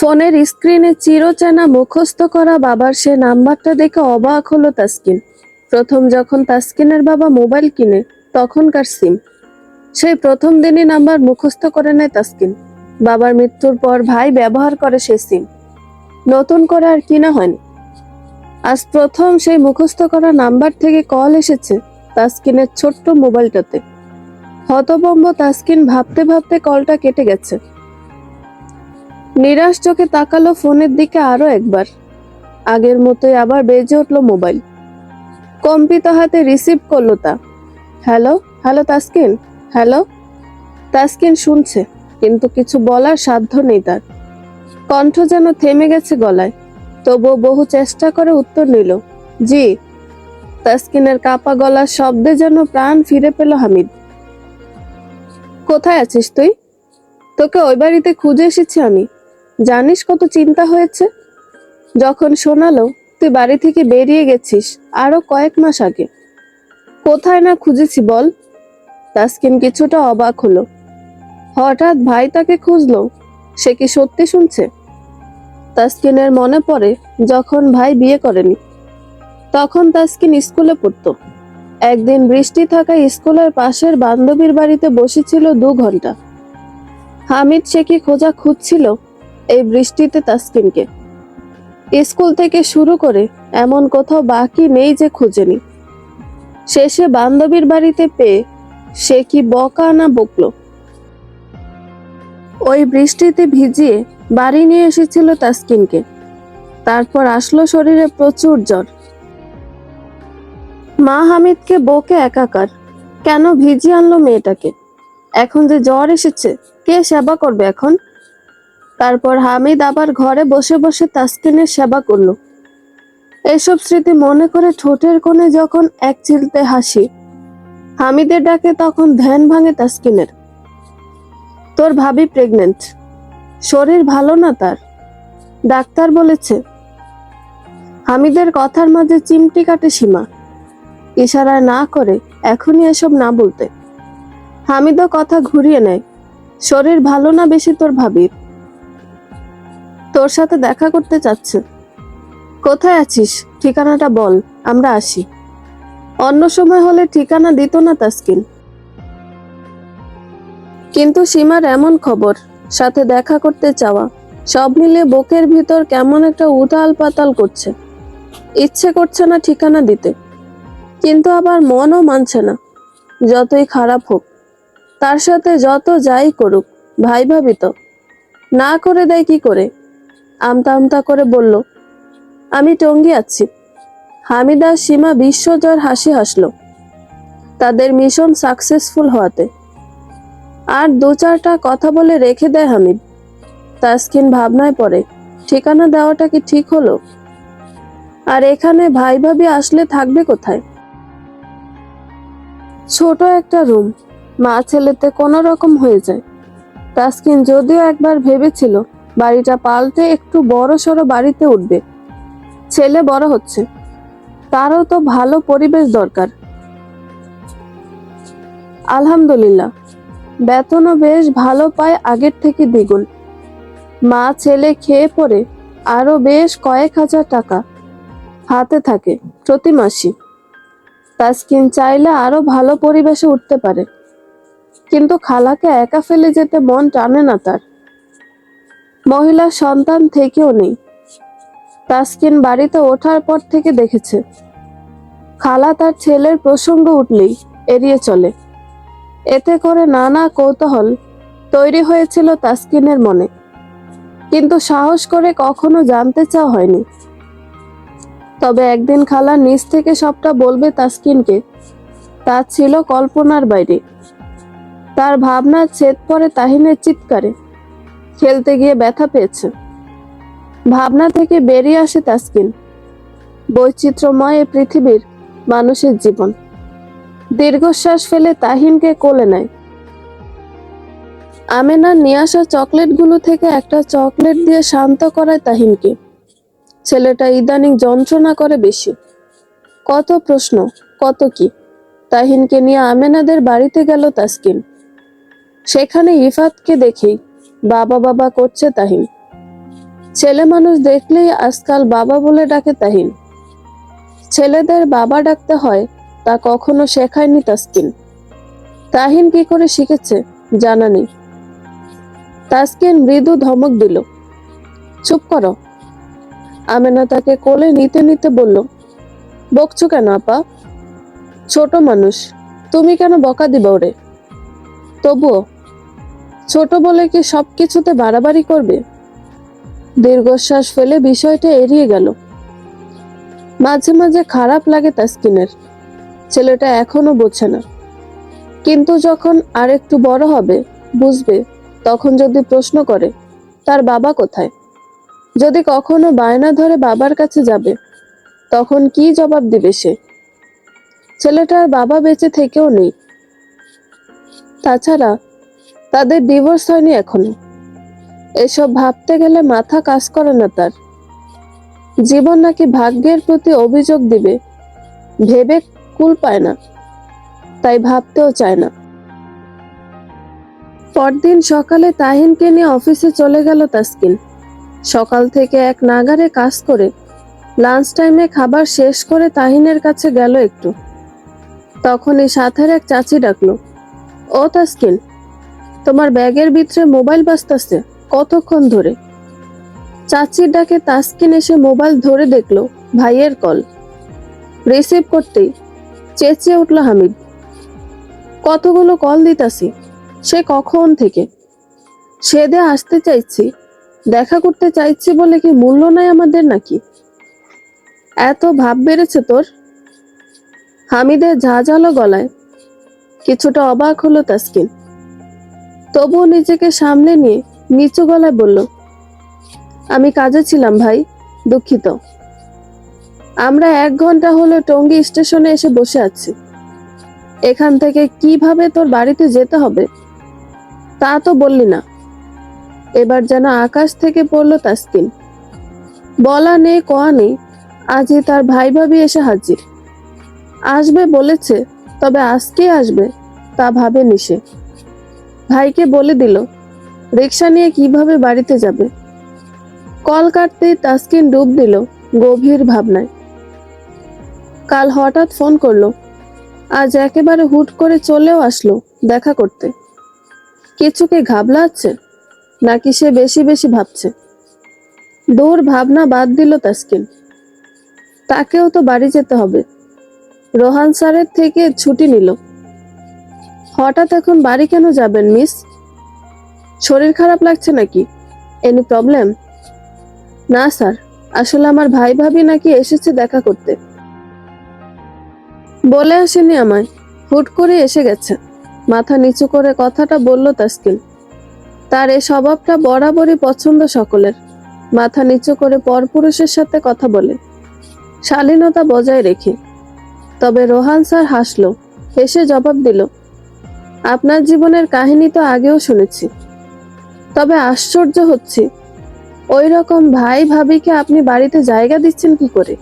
ফোনের স্ক্রিনে চিরচেনা মুখস্থ করা বাবার সে নাম্বারটা দেখে অবাক হলো তাসকিন। প্রথম যখন তাসকিনের বাবা মোবাইল কিনে তখনকার সিম। সেই প্রথম দিনই নাম্বার মুখস্থ করে নেয় তাসকিন। বাবার মৃত্যুর পর ভাই ব্যবহার করে সেই সিম, নতুন করে আর কিনা হয়নি। আজ প্রথম সেই মুখস্থ করা নাম্বার থেকে কল এসেছে তাসকিনের ছোট্ট মোবাইলটাতে। হতভম্ব তাসকিন ভাবতে ভাবতে কলটা কেটে গেছে। নিরাশ চোখে তাকালো ফোনের দিকে আরো একবার। আগের মতোই আবার বেজে উঠলো মোবাইল। কম্পিত হাতে রিসিভ করলো তা। Hello, hello Taskin, hello. Taskin শুনছে, কিন্তু কিছু বলার সাধ্য নেই তার। কণ্ঠ যেন থেমে গেছে গলায়, তবুও বহু চেষ্টা করে উত্তর নিল, জি। তাসকিনের কাপা গলার শব্দে যেন প্রাণ ফিরে পেল হামিদ। কোথায় আছিস তুই? তোকে ওই বাড়িতে খুঁজে এসেছি আমি। জানিস কত চিন্তা হয়েছে যখন শোনালো তুই বাড়ি থেকে বেরিয়ে গেছিস আরো কয়েক মাস আগে। কোথায় না খুঁজেছি বল। তাসকিন কিছুটা অবাক হলো। হঠাৎ ভাই তাকে খুঁজলো, সে কি সত্যি শুনছে? তাসকিনের মনে পড়ে যখন ভাই বিয়ে করেনি, তখন তাসকিন স্কুলে পড়তো। একদিন বৃষ্টি থাকায় স্কুলের পাশের বান্ধবীর বাড়িতে বসেছিল 2 ঘন্টা। হামিদ সে কি খোঁজা খুঁজছিল এই বৃষ্টিতে তাসকিনকে। স্কুল থেকে শুরু করে এমন কোথাও বাকি নেই যে খুঁজেনি। শেষে বান্ধবীর বাড়িতে পেয়ে সে কি বকা না বকলো। ওই বৃষ্টিতে ভিজিয়ে বাড়ি নিয়ে এসেছিল তাসকিনকে। তারপর আসলো শরীরে প্রচুর জ্বর। মা হামিদকে বকে একাকার, কেন ভিজিয়ে আনলো মেয়েটাকে। এখন যে জ্বর এসেছে, কে সেবা করবে এখন? তারপর হামিদ আবার ঘরে বসে বসে তাসকিনের সেবা করলো। এসব স্মৃতি মনে করে ঠোঁটের কোণে যখন এক চিলতে হাসি হামিদের ডাকে, তখন ধ্যান ভাঙে তাসকিনের। তোর ভাবি প্রেগনেন্ট, শরীর ভালো না তার, ডাক্তার বলেছে। হামিদের কথার মাঝে চিমটি কাটে সীমা। ইশারায় না করে এখনই এসব না বলতে। হামিদও কথা ঘুরিয়ে নেয়, শরীর ভালো না বেশি তোর ভাবির, তোর সাথে দেখা করতে চাচ্ছে। কোথায় আছিস, ঠিকানাটা বল, আমরা আসি। অন্য সময় হলে ঠিকানা দিত না তাসকিন, কিন্তু সীমার এমন খবর, সাথে দেখা করতে চাওয়া, সব মিলে বুকের ভিতর কেমন একটা উথাল পাতাল করছে। ইচ্ছে করছে না ঠিকানা দিতে, কিন্তু আবার মনও মানছে না। যতই খারাপ হোক, তার সাথে যত যাই করুক, ভাই ভাবি তো, না করে দেয় কি করে। আমতা আমতা করে বলল, আমি টঙ্গী আছি। হামিদা সীমা বিশ্বজয়ের হাসি হাসলো তাদের মিশন সাকসেসফুল হওয়াতে। আর 2-4টা কথা বলে রেখে দেয় হামিদ। তাসকিন ভাবনায় পড়ে, ঠিকানা দেওয়াটা কি ঠিক হলো? আর এখানে ভাই ভাবি আসলে থাকবে কোথায়? ছোট একটা রুম, মা ছেলেতে কোনো রকম হয়ে যায়। তাসকিন যদিও একবার ভেবেছিল বাড়িটা পাল্টে একটু বড় সড়ো বাড়িতে উঠবে। ছেলে বড় হচ্ছে, তারও তো ভালো পরিবেশ দরকার। আলহামদুলিল্লাহ, বেতনও বেশ ভালো পায়, আগের থেকে দ্বিগুণ। মা ছেলে খেয়ে পরে আরো বেশ কয়েক হাজার টাকা হাতে থাকে প্রতি মাসে। তাসকিন চাইলে আরো ভালো পরিবেশে উঠতে পারে, কিন্তু খালাকে একা ফেলে যেতে মন টানে না তার। মহিলা সন্তান থেকেও নেই। তাসকিন বাড়িতে ওঠার পর থেকে দেখেছে খালা তার ছেলের প্রসঙ্গ উঠলেই এড়িয়ে চলে। এতে করে নানা কৌতূহল তৈরি হয়েছিল তাসকিনের মনে, কিন্তু সাহস করে কখনো জানতে চাওয়া হয়নি। তবে একদিন খালা নিজ থেকে সবটা বলবে তাসকিনকে, তা ছিল কল্পনার বাইরে। তার ভাবনার ছেদ পড়ে তাহিনের চিৎকারে। খেলতে গিয়ে ব্যথা পেয়েছে। ভাবনা থেকে বেরিয়ে আসে তাসকিন। বৈচিত্র্যময় এ পৃথিবীর মানুষের জীবন। দীর্ঘশ্বাস ফেলে তাহিনকে কোলে নেয়। আমেনার নিয়ে আসা চকলেটগুলো থেকে একটা চকলেট দিয়ে শান্ত করায় তাহিনকে। ছেলেটা ইদানিং যন্ত্রণা করে বেশি। কত প্রশ্ন, কত কি। তাহিনকে নিয়ে আমেনাদের বাড়িতে গেল তাসকিন। সেখানে ইফাতকে দেখেই বাবা বাবা করছে তাহিন। ছেলে মানুষ দেখলেই আজকাল বাবা বলে ডাকে তাহিন। ছেলেদের বাবা ডাকতে হয় তা কখনো শেখায়নি তাসকিন। তাহিন কি করে শিখেছে জানা নেই। তাসকিন মৃদু ধমক দিল, চুপ করো। আমেনা তাকে কোলে নিতে নিতে বলল, বকছো কেন আপা? ছোট মানুষ, তুমি কেন বকা দিবা ওরে? তবুও ছোট বলে কি সবকিছুতে বাড়াবাড়ি করবে? দীর্ঘশ্বাস ফেলে বিষয়টা এড়িয়ে গেল। মাঝে মাঝে খারাপ লাগে তাসকিনের, ছেলেটা এখনো বোঝে না। কিন্তু যখন আরেকটু বড় হবে, বুঝবে। তখন যদি প্রশ্ন করে তার বাবা কোথায়, যদি কখনো বায়না ধরে বাবার কাছে যাবে, তখন কি জবাব দিবে সে? ছেলেটার বাবা বেঁচে থেকেও নেই। তাছাড়া তাদের ডিভোর্স হয়নি এখনো। এসব ভাবতে গেলে মাথা কাজ করে না তার। জীবন নাকি ভাগ্যের প্রতি অভিযোগ দিবে ভেবে কুল পায় না, তাই ভাবতেও চায় না। পরদিন সকালে তাহিনকে নিয়ে অফিসে চলে গেল তাসকিন। সকাল থেকে এক নাগাড়ে কাজ করে লাঞ্চ টাইমে খাবার শেষ করে তাহিনের কাছে গেল একটু। তখনই সাথের এক চাচি ডাকলো, ও তাসকিন, তোমার ব্যাগের ভিতরে মোবাইল বাজতাছে কতক্ষণ ধরে? চাচির ডাকে তাসকিন এসে মোবাইল ধরে দেখলো ভাইয়ের কল। রিসিভ করতেই চেঁচিয়ে উঠল হামিদ, কতগুলো কল দিতাছি, সে কখন থেকে। সেদে আসতে চাইছি, দেখা করতে চাইছি বলে কি মূল্য নাই আমাদের নাকি? এত ভাব বেড়েছে তোর? হামিদের ঝাঁঝালো গলায়। কিছুটা অবাক হলো তাসকিন, তবুও নিজেকে সামলে নিয়ে নিচু গলায় বলল, আমি কাজে ছিলাম ভাই, দুঃখিত। আমরা 1 ঘন্টা হলো টঙ্গী স্টেশনে এসে বসে আছি। এখান থেকে কিভাবে তোর বাড়িতে যেতে হবে তা তো বললি না। এবার যেন আকাশ থেকে পড়লো তাসকিন। বলা নেই কোয়া নেই, আজই তার ভাই ভাবি এসে হাজির। আসবে বলেছে, তবে আজকে আসবে তা ভাবেনি সে। ভাইকে বলে দিল রিক্সা নিয়ে কিভাবে বাড়িতে যাবে। কল কাটতেই তাসকিন ডুব দিল গভীর ভাবনায়। কাল হঠাৎ ফোন করলো, আজ একেবারে হুট করে চলেও আসলো দেখা করতে। কিছুকে ঘাবলাচ্ছে নাকি সে বেশি বেশি ভাবছে? দূর ভাবনা বাদ দিল তাসকিন। তাকেও তো বাড়ি যেতে হবে। রোহান স্যারের থেকে ছুটি নিল। হঠাৎ এখন বাড়ি কেন যাবেন মিস? শরীর খারাপ লাগছে নাকি? Any problem? না স্যার, আসলে আমার ভাই ভাবি নাকি এসেছে দেখা করতে। বলে আসেনি আমায়, হুট করে এসে গেছে। মাথা নিচু করে কথাটা বলল তাসকিন। তার এই স্বভাবটা বরাবরই পছন্দ সকলের। মাথা নিচু করে পরপুরুষের সাথে কথা বলে, শালীনতা বজায় রেখে। তবে রোহান স্যার হাসলো, হেসে জবাব দিল, আপনার জীবনের কাহিনী তো আগেও শুনেছি, তবে আশ্চর্য হচ্ছি ওই রকম ভাই ভাবিকে আপনি বাড়িতে জায়গা দিচ্ছেন কি করে?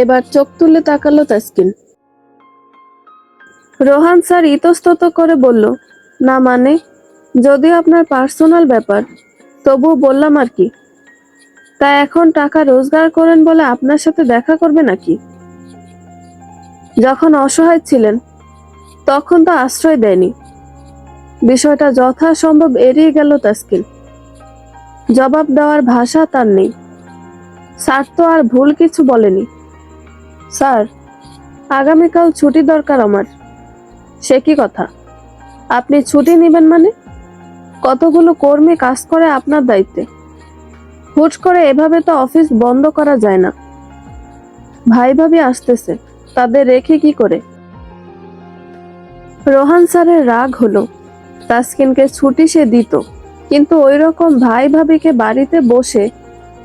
এবার চোখ তুলে তাকালো তাসকিন। রোহান স্যার ইতস্তত করে বলল, না মানে, যদিও আপনার পার্সোনাল ব্যাপার, তবুও বললাম আর কি। তা এখন টাকা রোজগার করেন বলে আপনার সাথে দেখা করবে নাকি? যখন অসহায় ছিলেন তখন তো আশ্রয় দেয়নি। বিষয়টা যথাসম্ভব এড়িয়ে গেল তাসকিন। জবাব দেওয়ার ভাষা তার নেই। স্যার তো আর ভুল কিছু বলেনি। স্যার, আগামীকাল ছুটি দরকার আমার। সে কি কথা? আপনি ছুটি নেবেন মানে? কতগুলো কর্মী কাজ করে আপনার দায়িত্বে। হুট করে এভাবে তো অফিস বন্ধ করা যায় না। ভাই ভাবি আসতেছে, তাদের রেখে কি করে? রোহান স্যারের রাগ হলো। তাসকিনকে ছুটি সে দিত, কিন্তু ওই রকম ভাই ভাবিকে বাড়িতে বসে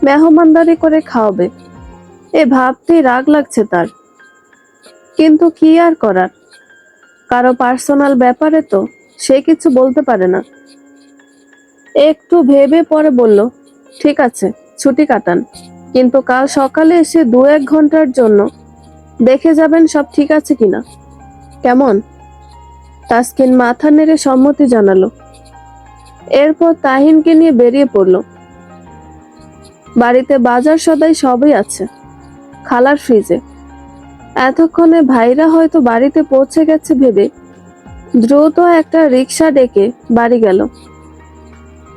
মেহমানদারি করে খাওয়াবে, এ ভাবতেই রাগ লাগছে তার। কিন্তু কি আর করার, কারো পার্সোনাল ব্যাপারে তো সে কিছু বলতে পারে না। একটু ভেবে পরে বলল, ঠিক আছে, ছুটি কাটান, কিন্তু কাল সকালে এসে 2-1 ঘন্টার জন্য দেখে যাবেন সব ঠিক আছে কিনা। কেমন? তাসকিন মাথা নেড়ে সম্মতি জানালো। এরপর তাহিনকে নিয়ে বেরিয়ে পড়ল। বাড়িতে বাজার সদাই সবই আছে খালার ফ্রিজে। এতক্ষণে ভাইরা হয়তো বাড়িতে পৌঁছে গেছে ভেবে দ্রুত একটা রিক্সা ডেকে বাড়ি গেল।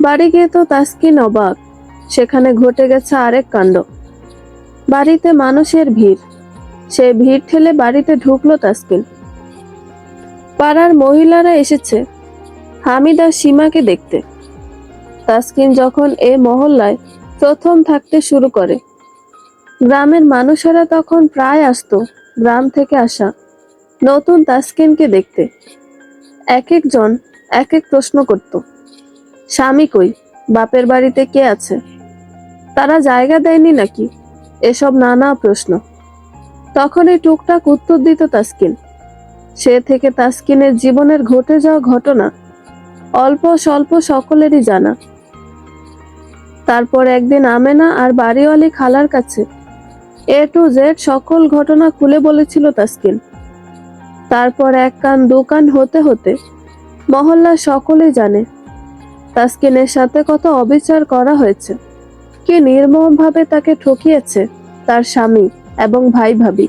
বাড়ি গিয়ে তো তাসকিন অবাক, সেখানে ঘটে গেছে আরেক কাণ্ড। বাড়িতে মানুষের ভিড়, সে ভিড় ঠেলে বাড়িতে ঢুকলো তাসকিন। পাড়ার মহিলারা এসেছে হামিদ আর সীমাকে দেখতে। তাসকিন যখন এ মহল্লায় প্রথম থাকতে শুরু করে, গ্রামের মানুষেরা তখন প্রায় আসতো গ্রাম থেকে আসা নতুন তাসকিনকে দেখতে। এক একজন এক এক প্রশ্ন করত, স্বামী কই, বাপের বাড়িতে কে আছে, তারা জায়গা দেয়নি নাকি, এসব নানা প্রশ্ন। তখনই টুকটাক উত্তর দিত তাসকিন। সে থেকে তাসকিনের জীবনের ঘটে যাওয়া ঘটনা অল্প স্বল্প সকলেরই জানা। তারপর একদিন আমেনা আর বাড়িওয়ালি খালার কাছে A to Z সকল ঘটনা খুলে বলেছিল তাসকিন। তারপর এক কান দু কান হতে হতে মহল্লার সকলেই জানে তাসকিনের সাথে কত অবিচার করা হয়েছে, কি নির্মমভাবে তাকে ঠকিয়েছে তার স্বামী এবং ভাই ভাবি।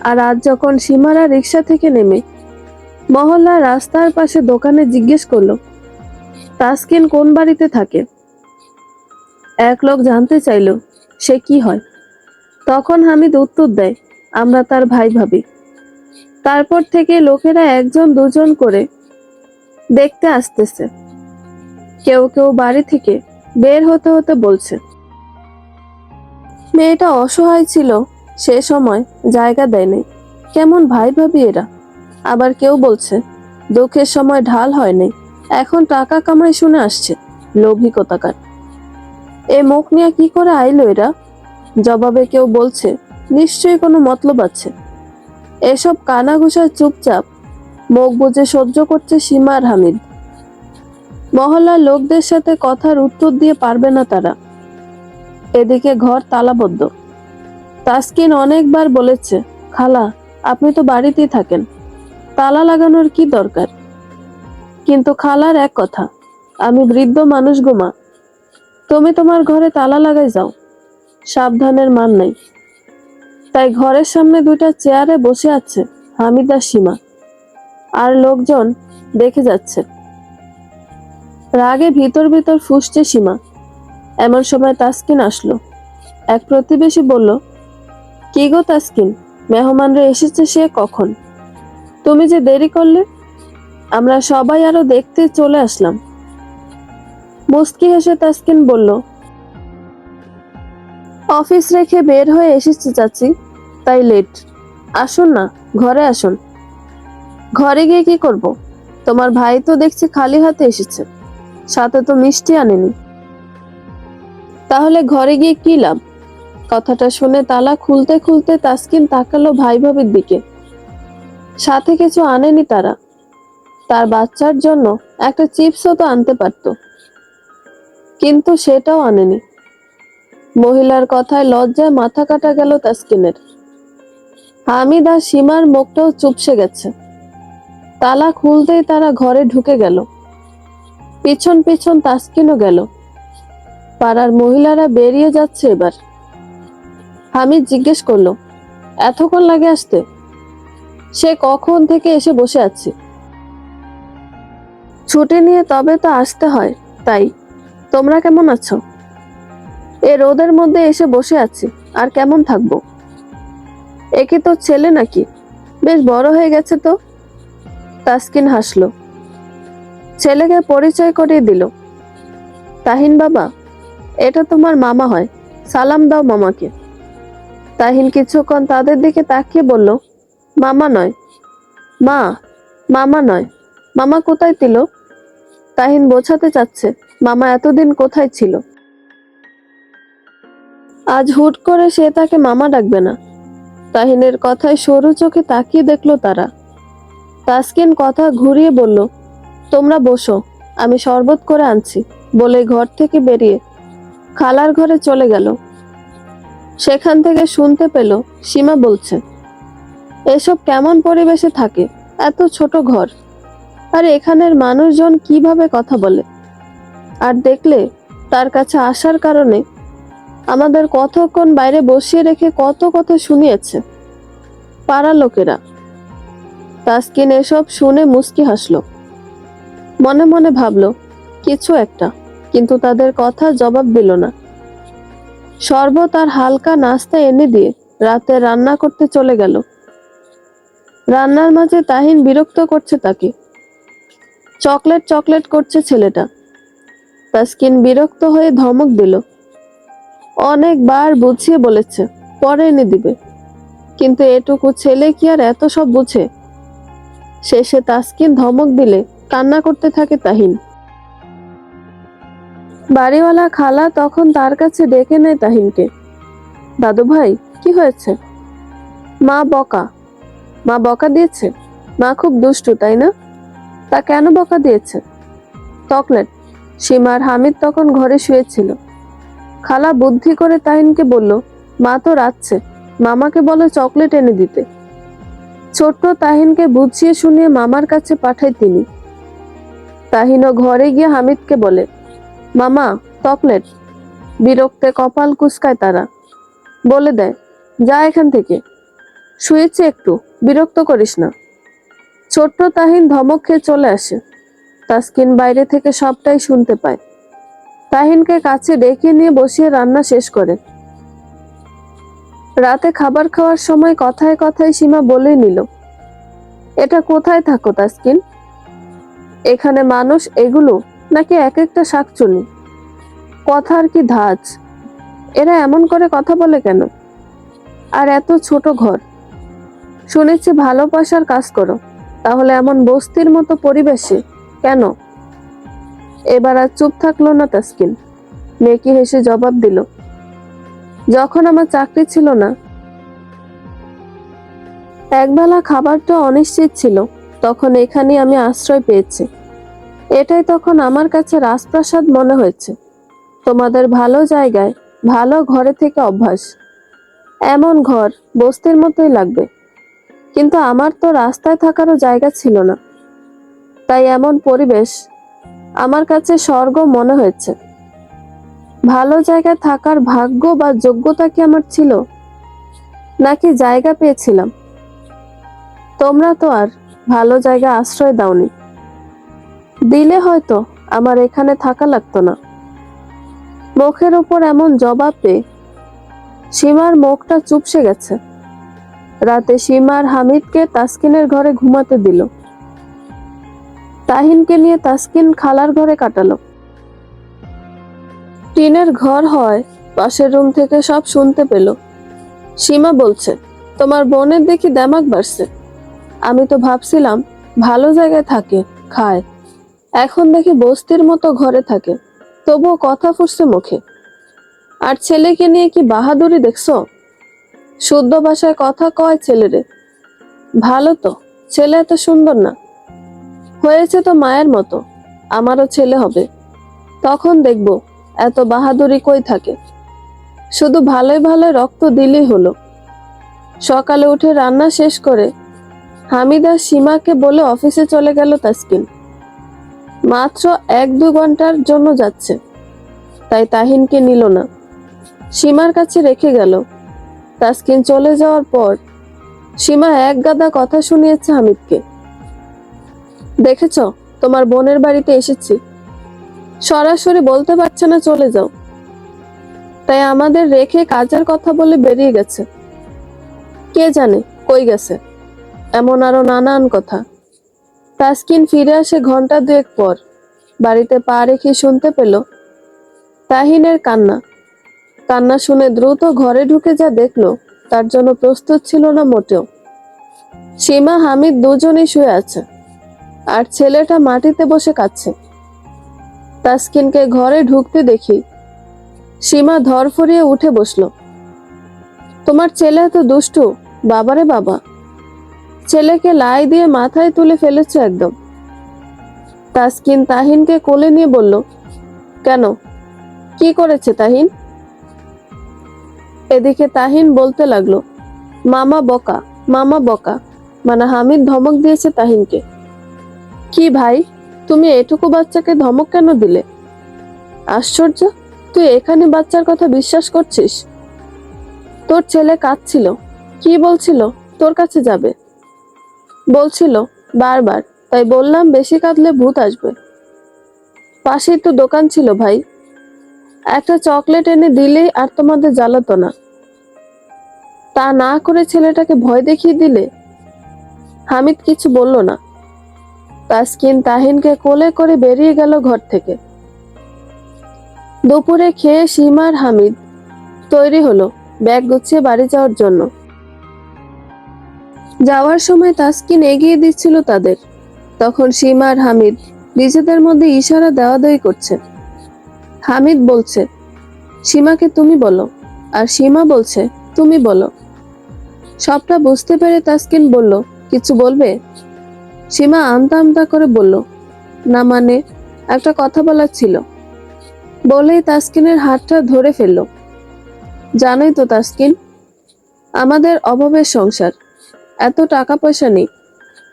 আর আজ যখন সীমারা রিক্সা থেকে নেমে মহল্লার রাস্তার পাশে দোকানে জিজ্ঞেস করলো তাসকিন কোন বাড়িতে থাকে, এক লোক জানতে চাইলো সে কি হয়, তখন হামিদ উত্তর দেয় আমরা তার ভাই ভাবি। তারপর থেকে লোকেরা একজন দুজন করে দেখতে আসতেছে। কেউ কেউ বাড়ি থেকে বের হতে হতে বলছে মেয়েটা অসহায় ছিল, সে সময় জায়গা দেয়নি, কেমন ভাই ভাবি এরা। আবার কেউ বলছে দুঃখের সময় ঢাল হয়নি, এখন টাকা কামাই শুনে আসছে, লোভী কোথাকার, এ মুখ নিয়ে কি করে আইলো এরা। জবাবে কেউ বলছে নিশ্চয়ই কোনো মতলব আছে। এসব কানাঘুষায় চুপচাপ মুখ বুজে সহ্য করছে সীমা আর হামিদ। মহল্লার লোকদের সাথে কথার উত্তর দিয়ে পারবে না তারা। এদিকে ঘর তালাবদ্ধ। তাসকিন অনেকবার বলেছে খালা আপনি তো বাড়িতেই থাকেন, তালা লাগানোর কি দরকার। কিন্তু খালার এক কথা, আমি বৃদ্ধ মানুষ গো মা, তুমি তোমার ঘরে তালা লাগাই যাও, সাবধানের মান নাই। তাই ঘরের সামনে দুইটা চেয়ারে বসে আছে হামিদ আর সীমা, আর লোকজন দেখে যাচ্ছে। রাগে ভিতর ভিতর ফুঁসছে সীমা। এমন সময় তাসকিন আসলো। এক প্রতিবেশী বলল কি গো তাসকিন, মেহমানরা এসেছে সে কখন, তুমি যে দেরি করলে, আমরা সবাই আরো দেখতে চলে আসলাম। মুস্কি হেসে তাসকিন বলল অফিস রেখে বের হয়ে এসেছি চাচি, তাই লেট। আসুন না, ঘরে আসুন। ঘরে গিয়ে কি করব, তোমার ভাই তো দেখছি খালি হাতে এসেছে, সাথে তো মিষ্টি আনেনি। তাহলে ঘরে গিয়ে কি লাভ। কথাটা শুনে তালা খুলতে খুলতে তাসকিন তাকালো ভাই ভাবির দিকে। সাথে কিছু আনেনি তারা, তার বাচ্চার জন্য একটা চিপসও তো আনতে পারতো, কিন্তু সেটাও আনেনি। মহিলার কথায় লজ্জায় মাথা কাটা গেল তাসকিনের। হামিদ আর সীমার মুখটাও চুপসে গেছে। তালা খুলতেই তারা ঘরে ঢুকে গেল। পিছন পিছন তাসকিনও গেল। পাড়ার মহিলারা বেরিয়ে যাচ্ছে এবার। হামিদ জিজ্ঞেস করলো এতক্ষণ লাগে আসতে, সে কখন থেকে এসে বসে আছে, ছুটি নিয়ে তবে তো আসতে হয়। তাই তোমরা কেমন আছো, এ রোদের মধ্যে এসে বসে আছি, আর কেমন থাকবো। একে তো ছেলে নাকি, বেশ বড় হয়ে গেছে তো। তাসকিন হাসলো। ছেলেকে পরিচয় করিয়ে দিল। তাহিন বাবা, এটা তোমার মামা হয়, সালাম দাও মামাকে। তাহিন কিছুক্ষণ তাদের দিকে তাকিয়ে বলল মামা নয় মা, মামা নয়, মামা কোথায় ছিল। তাহিন বোঝাতে চাচ্ছে মামা এতদিন কোথায় ছিল। আজ হুট করে সে তাকে মামা ডাকবে না। তাহিনের কথায় সরু চোখে তাকিয়ে দেখলো তারা। তাসকিন কথা ঘুরিয়ে বলল তোমরা বসো, আমি শরবত করে আনছি বলে ঘর থেকে বেরিয়ে খালার ঘরে চলে গেল। সেখান থেকে শুনতে পেল সীমা বলছে এসব কেমন পরিবেশে থাকে, এত ছোট ঘর, আর এখানের মানুষজন কিভাবে কথা বলে। আর দেখলে তার কাছে আসার কারণে আমাদের কতক্ষণ বাইরে বসিয়ে রেখে কত কথা শুনিয়েছে পাড়ার লোকেরা। তাসকিন এসব শুনে মুচকি হাসলো। মনে মনে ভাবলো কিছু একটা, কিন্তু তাদের কথা জবাব দিল না। শরবত আর হালকা নাস্তা এনে দিয়ে রাতে রান্না করতে চলে গেল। রান্নার মাঝে তাহিন বিরক্ত করছে তাকে। চকলেট চকলেট করছে ছেলেটা। তাসকিন বিরক্ত হয়ে ধমক দিল। অনেকবার বুঝিয়ে বলেছে পরে এনে দিবে, কিন্তু এটুকু ছেলে কি আর এত সব বুঝে? শেষে তাসকিন ধমক দিলে কান্না করতে থাকে তাহিন। বাড়িওয়ালা খালা তখন তার কাছে ডেকে নেয় তাহিনকে। দাদু ভাই, কি হয়েছে? মা বকা। মা বকা দিয়েছে? মা খুব দুষ্টু, তাই না? তা কেন বকা দিয়েছে? চকলেট। সীমা আর হামিদ তখন ঘরে শুয়েছিল। খালা বুদ্ধি করে তাহিনকে বলল, মা তো রাচ্ছে, মামাকে বলে চকলেট এনে দিতে। ছোট্ট তাহিনকে বুঝিয়ে শুনিয়ে মামার কাছে পাঠায় তিনি। তাহিনও ঘরে গিয়ে হামিদকে বলে, মামা চকলেট। বিরক্তে কপাল কুঁচকায় তারা। বলে দেয়, যা এখান থেকে, শুয়েছে একটু, বিরক্ত করিস না। ছোট্ট তাহিন ধমক খেয়ে চলে আসে। তাসকিন বাইরে থেকে সবটাই শুনতে পায়। তাহিনকে কাছে ডেকে নিয়ে বসিয়ে রান্না শেষ করে। রাতে খাবার খাওয়ার সময় কথায় কথায় সীমা বলেই নিল, এটা কোথায় থাকো তাসকিন? এখানে মানুষ এগুলো নাকি এক একটা শাকচুনি? কথার কি ধাঁচ! এরা এমন করে কথা বলে কেন? আর এত ছোট ঘর। শুনেছি ভালোবাসার কাজ করো, তাহলে এমন বস্তির মতো পরিবেশে কেন? এবার আর চুপ থাকলো না তাসকিন। মেকি হেসে জবাব দিল, যখন আমার চাকরি ছিল না, একবেলা খাবারটা অনিশ্চিত ছিল, তখন এখানে আমি আশ্রয় পেয়েছি। এটাই তখন আমার কাছে রাজপ্রাসাদ মনে হয়েছে। তোমাদের ভালো জায়গায় ভালো ঘরে থেকে অভ্যাস। এমন ঘর বস্তির মতোই লাগবে, কিন্তু আমার তো রাস্তায় থাকারও জায়গা ছিল না, তাই এমন পরিবেশ আমার কাছে স্বর্গ মনে হয়েছে। ভালো জায়গায় থাকার ভাগ্য বা যোগ্যতা কি আমার ছিল, নাকি জায়গা পেয়েছিলাম? তোমরা তো আর ভালো জায়গা আশ্রয় দাওনি, দিলে হয়তো আমার এখানে থাকা লাগতো না। মুখের উপর এমন জবাব পেয়ে সীমার মুখটা চুপসে গেছে। রাতে সীমার হামিদকে তাসকিনের ঘরে ঘুমাতে দিল। তাহিনকে নিয়ে তাসকিন খালার ঘরে কাটালো। টিনের ঘর হয়, পাশের রুম থেকে সব শুনতে পেল। সীমা বলছে, তোমার বোনের দেখি দেমাগ বাড়ছে। আমি তো ভাবছিলাম ভালো জায়গায় থাকে, খায়, এখন দেখি বস্তির মতো ঘরে থাকে, তবুও কথা ফুটছে মুখে। আর ছেলেকে নিয়ে কি বাহাদুরি দেখছো? শুদ্ধ ভাষায় কথা কয় ছেলেরে। ভালো তো, ছেলে এত সুন্দর না? হয়েছে তো মায়ের মতো, আমারও ছেলে হবে, তখন দেখবো এত বাহাদুরি কই থাকে। শুধু ভালোই ভালোই রক্ত দিলেই হলো। সকালে উঠে রান্না শেষ করে হামিদা সীমাকে বলে অফিসে চলে গেল তাসকিন। মাত্র 1-2 ঘন্টার জন্য যাচ্ছে, তাই তাহিনকে নিল না, সীমার কাছে রেখে গেল। তাসকিন চলে যাওয়ার পর সীমা এক গাদা কথা শুনিয়েছে হামিদকে। দেখেছ, তোমার বোনের বাড়িতে এসেছি, সরাসরি বলতে পারছে না চলে যাও, তাই আমাদের রেখে কাজের কথা বলে বেরিয়ে গেছে। কে জানে কই গেছে, এমন আরো নানান কথা। তাসকিন ফিরে আসে ঘন্টা 2 পর। বাড়িতে পা রেখে শুনতে পেল তাহিনের কান্না। কান্না শুনে দ্রুত ঘরে ঢুকে যা দেখলো, তার জন্য প্রস্তুত ছিল না মোটেও। সীমা হামিদ দুজনেই শুয়ে আছে, আর ছেলেটা মাটিতে বসে কাঁদছে। তাসকিনকে ঘরে ঢুকতে দেখি সীমা ধরফরিয়ে উঠে বসলো। তোমার ছেলে এত দুষ্টু, বাবারে বাবা! ছেলেকে লাই দিয়ে মাথায় তুলে ফেলেছে একদম। তাসকিন তাহিনকে কোলে নিয়ে বলল, কেন, কি করেছে তাহিন? এদিকে তাহিন বলতে লাগলো, মামা বকা, মামা বকা, মানে হামিদ ধমক দিয়েছে তাহিনকে। কি ভাই, তুমি এটুকু বাচ্চাকে ধমক কেন দিলে? আশ্চর্য, তুই এখানে বাচ্চার কথা বিশ্বাস করছিস? তোর ছেলে কাঁদছিল, কি বলছিল তোর কাছে যাবে, বলছিল বারবার, তাই বললাম বেশি কাঁদলে ভূত আসবে। পাশেই তো দোকান ছিল ভাই, একটা চকলেট এনে দিলেই আর তোমাদের জ্বালাতো না। তা না করে ছেলেটাকে ভয় দেখিয়ে দিলে। হামিদ কিছু বলল না। তাসকিন তাহিনকে কোলে করে বেরিয়ে গেল ঘর থেকে। দুপুরে খেয়ে সীমা আর হামিদ তৈরি হলো ব্যাগ গুছিয়ে বাড়ি যাওয়ার জন্য। যাওয়ার সময় তাসকিন এগিয়ে দিচ্ছিল তাদের, তখন সীমা আর হামিদ নিজেদের মধ্যে ইশারা দেওয়াদেওয়ি করছে। হামিদ বলছে সীমাকে তুমি বলো, আর সীমা বলছে তুমি বলো। সবটা বুঝতে পেরে তাসকিন বলল, কিছু বলবে? সীমা আমতা আমতা করে বলল, না মানে একটা কথা বলার ছিল। বলেই তাসকিনের হাতটা ধরে ফেলল। জানোই তো তাসকিন, আমাদের অভাবের সংসার, এত টাকা পয়সা নেই,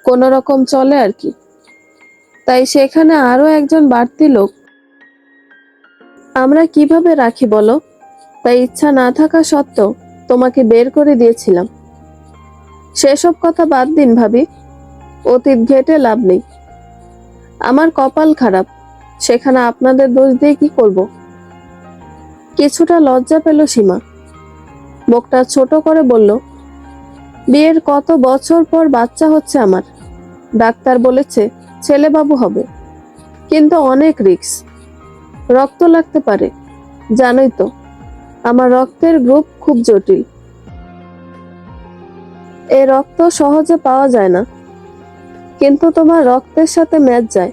কোন রকম চলে আর কি। তাই সেখানে আরো একজন বাড়তি লোক আমরা কিভাবে রাখি বলো? তাই ইচ্ছা না থাকা সত্ত্বেও তোমাকে বের করে দিয়েছিলাম। সেসব কথা বাদ দিন ভাবি, অতীত ঘেটে লাভ নেই। আমার কপাল খারাপ, সেখানে আপনাদের দোষ দিয়ে কি করব? কিছুটা লজ্জা পেল সীমা, মুখটা ছোট করে বলল, বিয়ের কত বছর পর বাচ্চা হচ্ছে আমার। ডাক্তার বলেছে ছেলে বাবু হবে, কিন্তু অনেক রিস্ক, রক্ত লাগতে পারে। জানোই তো আমার রক্তের গ্রুপ খুব জটিল, এই রক্ত সহজে পাওয়া যায় না, কিন্তু তোমার রক্তের সাথে ম্যাচ যায়।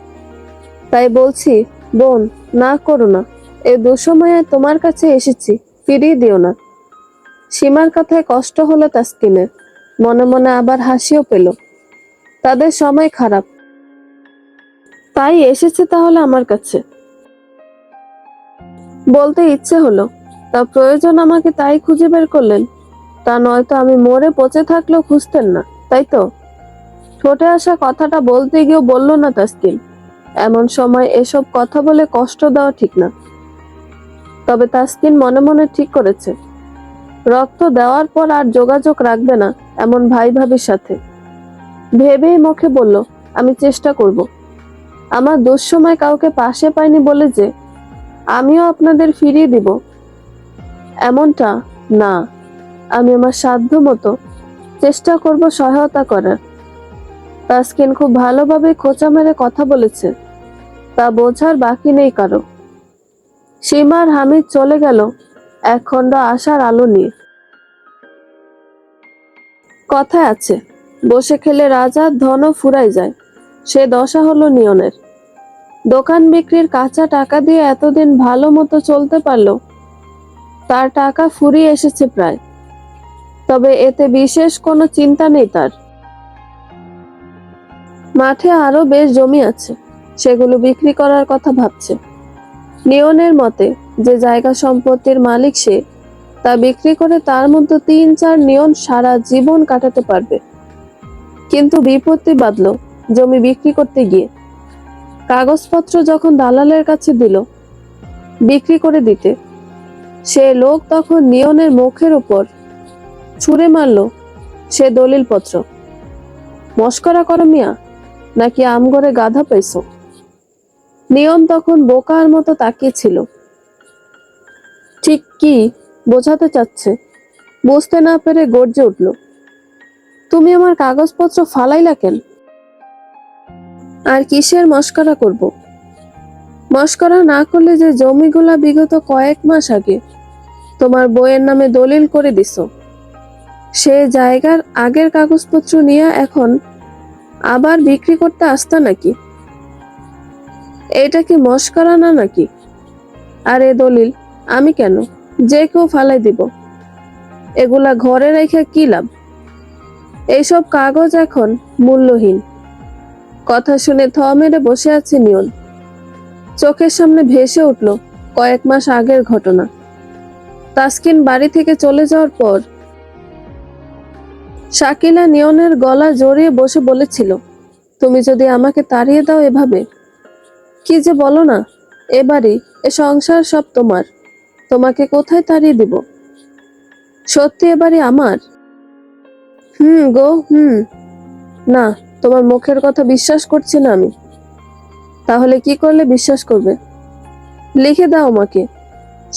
তাই বলছি বোন, না করো না, এই দুঃসময়ে তোমার কাছে এসেছি, ফিরিয়ে দিও না। সীমার কথায় কষ্ট হলো তাসকিনের, মনে মনে আবার হাসিও পেল। তাদের সময় খারাপ, তাই এসেছে তাহলে আমার কাছে। বলতে ইচ্ছে হলো, তা প্রয়োজন আমাকে তাই খুঁজে বের করলেন? তা নয়তো আমি মরে পচে থাকলেও খুঁজতেন না, তাই তো? ঠোঁটে আসা কথাটা বলতে গিয়েও বলল না তাসকিন, এমন সময় এসব কথা বলে কষ্ট দেওয়া ঠিক না। তবে তাসকিন মনে মনে ঠিক করেছে, রক্ত দেওয়ার পর আর যোগাযোগ রাখবে না এমন ভাই ভাবির সাথে। ভেবেই মুখে বলল, আমি চেষ্টা করব। আমার দুঃসময় কাউকে পাশে পাইনি বলে যে আমিও আপনাদের ফিরিয়ে দিব এমনটা না, আমি আমার সাধ্য মতো চেষ্টা করব সহায়তা করার। তাসকিন খুব ভালোভাবে খোঁচা মেরে কথা বলেছে, তা বোঝার বাকি নেই কারো। সীমার হামিদ চলে গেল এক খণ্ড আশার আলো নিয়ে। কথায় আছে, বসে খেলে রাজা ধনও ফুরাই যায়, সে দশা হলো নিয়নের। দোকান বিক্রির কাঁচা টাকা দিয়ে এতদিন ভালো মতো চলতে পারলো, তার টাকা ফুরিয়ে এসেছে প্রায়। তবে এতে বিশেষ কোনো চিন্তা নেই তার। মাঠে আরো বেশ জমি আছে, সেগুলো বিক্রি করার কথা ভাবছে। নিয়নের মতে যে জায়গা সম্পত্তির মালিক সে, তা বিক্রি করে তার মধ্যে 3-4 নিয়ন সারা জীবন কাটাতে পারবে। কিন্তু বিপত্তি বাঁধলো জমি বিক্রি করতে গিয়ে। কাগজপত্র যখন দালালের কাছে দিল বিক্রি করে দিতে, সে লোক তখন নিয়নের মুখের উপর ছুঁড়ে মারল সে দলিলপত্র। মস্করা করো মিয়া, নাকি আমগরে গাধা পাইছো? নিয়ন তখন বোকার মতো তাকিয়েছিল। ঠিক কি বোঝাতে চাচ্ছে বুঝতে না পেরে গর্জে উঠল, তুমি আমার কাগজপত্র ফালাইলা কেন? আর কিসের মস্করা করব? মস্করা না করলে যে জমিগুলা বিগত কয়েক মাস আগে তোমার বইয়ের নামে দলিল করে দিছো, সে জায়গার আগের কাগজপত্র নিয়ে এখন আবার বিক্রি করতে আসতা নাকি? এটা কি মস্করা না নাকি? আর এ দলিল আমি কেন, যে কেউ ফালাই দিব, এগুলা ঘরে রেখে কি লাভ? এইসব কাগজ এখন মূল্যহীন। কথা শুনে থ মেরে বসে আছে নিয়ন। চোখের সামনে ভেসে উঠল কয়েক মাস আগের ঘটনা। তাসকিন বাড়ি থেকে চলে যাওয়ার পর শাকিলা নিয়নের গলা জড়িয়ে বসে বলেছিল, তুমি যদি আমাকে তাড়িয়ে দাও এভাবে? কি যে বলো না, এ বাড়ি এ সংসার সব তোমার, তোমাকে কোথায় তাড়িয়ে দিব? সত্যি এবারে আমার? গো না, তোমার মুখের কথা বিশ্বাস করছি না আমি। তাহলে কি করলে বিশ্বাস করবে? লিখে দাও আমাকে।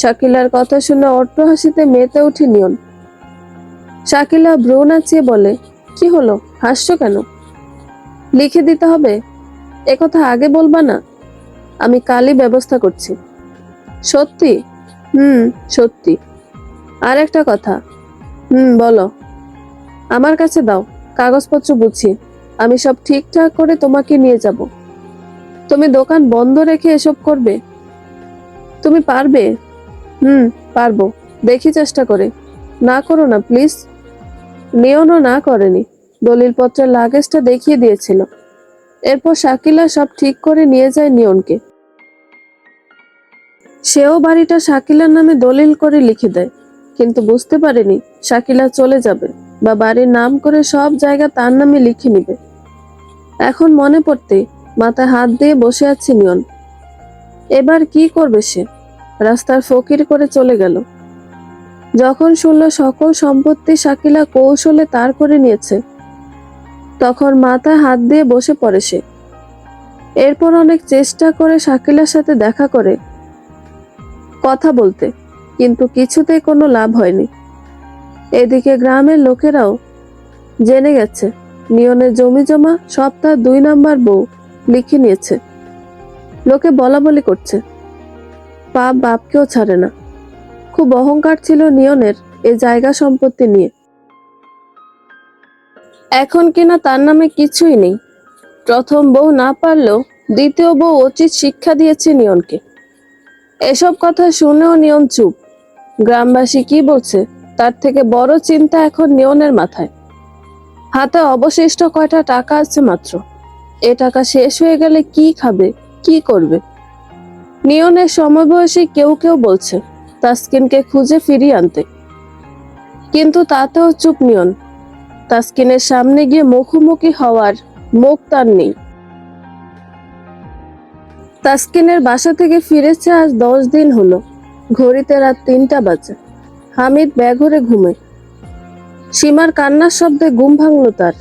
শাকিলার কথা শুনে অট্ট হাসিতে মেতে উঠে নিয়ন। শাকিলা ভ্রু নাচিয়ে বলে, কি হলো, হাসছো কেন? লিখে দিতে হবে? একথা আগে বলবা না? আমি কালই ব্যবস্থা করছি। সত্যি? সত্যি। আর একটা কথা। বলো। আমার কাছে দাও, কাগজপত্র বুঝি। আমি সব ঠিকঠাক করে তোমাকে নিয়ে যাব। তুমি দোকান বন্ধ রেখে এসব করবে? তুমি পারবে? পারবো, দেখি চেষ্টা করে। না করো না প্লিজ। নিয়নও না করেনি, দলিলপত্রের লাগেজটা দেখিয়ে দিয়েছিল। এরপর শাকিলা সব ঠিক করে নিয়ে যায় নিয়নকে। সেও বাড়িটা শাকিলার নামে দলিল করে লিখে দেয়, কিন্তু বুঝতে পারেনি শাকিলা চলে যাবে বা বাড়ির নাম করে সব জায়গা তার নামে লিখে নিবে। এখন মনে পড়তে মাথায় হাত দিয়ে বসে আছে নিয়ন। এবার কি করবে সে? রাস্তার ফকির করে চলে গেল। যখন শুনল সকল সম্পত্তি শাকিলা কৌশলে তার করে নিয়েছে, তখন মাথায় হাত দিয়ে বসে পড়ে সে। এরপর অনেক চেষ্টা করে শাকিলার সাথে দেখা করে কথা বলতে, কিন্তু কিছুতেই কোনো লাভ হয়নি। এদিকে গ্রামের লোকেরাও জেনে গেছে নিয়নের জমি জমা সব তার 2 নাম্বার বউ লিখে নিয়েছে। লোকে বলা বলি করছে, পাপ বাপকেও ছাড়ে না। খুব অহংকার ছিল নিয়নের এই জায়গা সম্পত্তি নিয়ে। এখন কিনা তার নামে কিছুই নেই। প্রথম বউ না পারলেও দ্বিতীয় বউ উচিত শিক্ষা দিয়েছে নিয়নকে। এসব কথা শুনেও নিয়ন চুপ। গ্রামবাসী কি বলছে তার থেকে বড় চিন্তা এখন নিয়নের মাথায়। হাতে অবশিষ্ট কয়টা টাকা আছে মাত্র। এ টাকা শেষ হয়ে গেলে কি খাবে, কি করবে? নিয়নের সমবয়সী কেউ কেউ বলছে তাসকিনকে খুঁজে ফিরিয়ে আনতে, কিন্তু তাতেও চুপ নিয়ন। তাসকিনের সামনে গিয়ে মুখোমুখি হওয়ার মুখ তার নেই। তাসকিনের বাসা থেকে ফিরেছে আজ 10 দিন হলো। ঘড়িতে রাত 3টা বাজে। হামিদ বেঘরে ঘুমে। সীমার কান্নার শব্দে ঘুম ভাঙলো তার।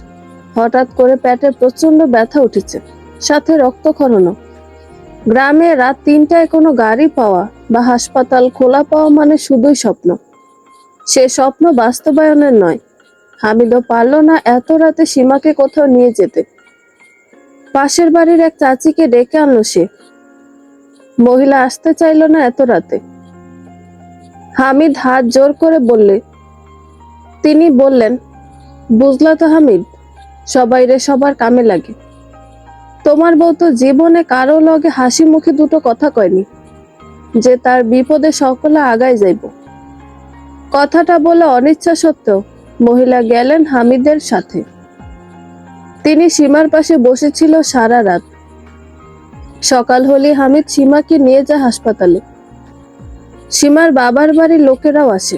হঠাৎ করে পেটে প্রচন্ড ব্যথা উঠেছে, সাথে রক্তক্ষরণও। গ্রামে রাত 3টায় কোনো গাড়ি পাওয়া বা হাসপাতাল খোলা পাওয়া মানে শুধুই স্বপ্ন। সে স্বপ্ন বাস্তবায়নের নয়। হামিদও পারল না এত রাতে সীমাকে কোথাও নিয়ে যেতে। পাশের বাড়ির এক চাচিকে ডেকে আনলো সে। মহিলা আসতে চাইল না এত রাতে। হামিদ হাত জোর করে বললে তিনি বললেন, বুঝলা তো হামিদ, সবাইরে সবার কামে লাগে। তোমার বউ তো জীবনে কারো লগে হাসি মুখে দুটো কথা কয়নি যে তার বিপদে সকলে আগায় যাইব। কথাটা বলে অনিচ্ছা সত্ত্বেও মহিলা গেলেন হামিদের সাথে। তিনি সীমার পাশে বসেছিল সারা রাত। সকাল হলে হামিদ সীমাকে নিয়ে যায় হাসপাতালে। সীমার বাবার বাড়ির লোকেরাও আসে।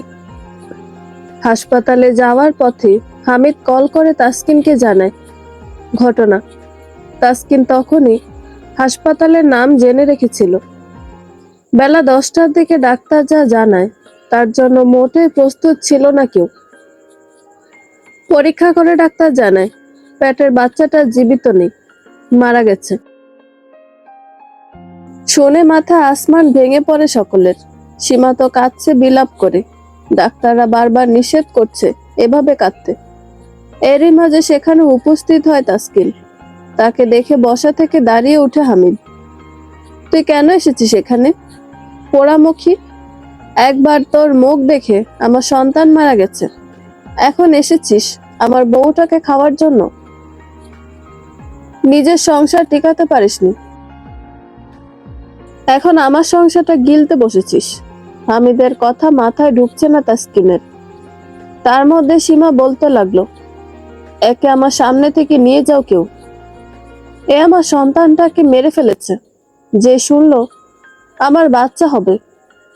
হাসপাতালে যাওয়ার পথে হামিদ কল করে তাসকিনকে জানায় ঘটনা। তাসকিন তখনই হাসপাতালের নাম জেনে রেখেছিল। বেলা 10টার দিকে ডাক্তার যা জানায় তার জন্য মোটেই প্রস্তুত ছিল না কেউ। পরীক্ষা করে ডাক্তার জানায় পেটের বাচ্চাটা জীবিত নেই, মারা গেছে। শুনে মাথা আসমান ভেঙে পড়ে সকলের। সীমা তো কাঁদছে বিলাপ করে। ডাক্তাররা বারবার নিষেধ করছে এভাবে কাঁদতে। এরই মাঝে সেখানে উপস্থিত হয় তাসকিন। তাকে দেখে বসা থেকে দাঁড়িয়ে উঠে হামিদ। তুই কেন এসেছিস এখানে? পোড়ামুখী। একবার তোর মুখ দেখে আমার সন্তান মারা গেছে, এখন এসেছিস আমার বউটাকে খাওয়ার জন্য? নিজের সংসার টিকাতে পারিসনি, এখন আমার সংসারটা গিলতে বসেছিস। হামিদের কথা মাথায় ঢুকছে না তাসকিনের। তার মধ্যে সীমা বলতে লাগলো, একে আমার সামনে থেকে নিয়ে যাও কেউ। এ আমার সন্তানটাকে মেরে ফেলেছে। যে শুনলো আমার বাচ্চা হবে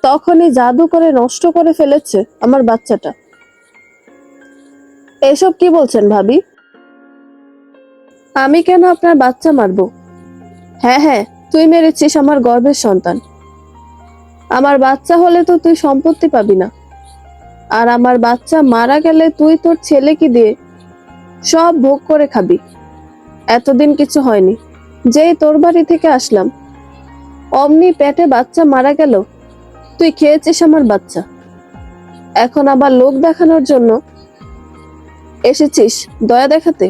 তখনই জাদু করে নষ্ট করে ফেলেছে আমার বাচ্চাটা। এসব কি বলছেন ভাবি? আমি কেন আপনার বাচ্চা মারবো? হ্যাঁ, তুই মেরেছিস আমার গর্ভের সন্তান। আমার বাচ্চা হলে তো তুই সম্পত্তি পাবি না, আর আমার বাচ্চা মারা গেলে তুই তোর ছেলেকে দিয়ে সব ভোগ করে খাবি। এতদিন কিছু হয়নি, যেই তোর বাড়ি থেকে আসলাম অমনি পেটে বাচ্চা মারা গেল, তুই খেয়েছিস আমার বাচ্চা। এখন আবার লোক দেখানোর জন্য এসেছিস দয়া দেখাতে,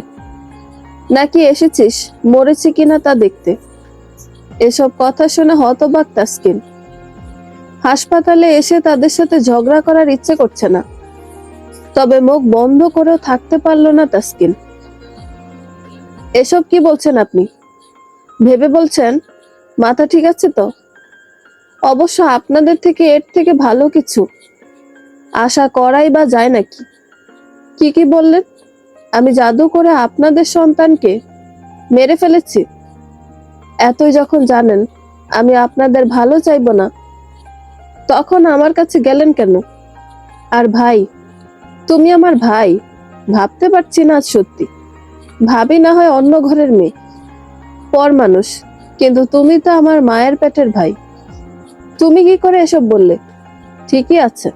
নাকি এসেছিস মরেছি কিনা তা দেখতে? এসব কথা শুনে হতবাক তাসকিন। হাসপাতালে এসে তাদের সাথে ঝগড়া করার ইচ্ছে করছে না, তবে মুখ বন্ধ করেও থাকতে পারল না তাসকিন। এসব কি বলছেন আপনি? ভেবে বলছেন? মাথা ঠিক আছে তো? অবশ্য আপনাদের থেকে এর থেকে ভালো কিছু আশা করাই বা যায় নাকি? কি কি বললেন? আমি জাদু করে আপনাদের সন্তানকে মেরে ফেলেছি? এতই যখন জানেন আমি আপনাদের ভালো চাইবো না, তখন আমার কাছে গেলেন কেন? আর ভাই, তুমি আমার ভাই ভাবতে পারছি না আজ সত্যি। ভাবি না হয় অন্য ঘরের মেয়ে, পর মানুষ, কিন্তু তুমি তো আমার মায়ের পেটের ভাই। তুমি কি করে এসব বললে? ঠিকই আছে,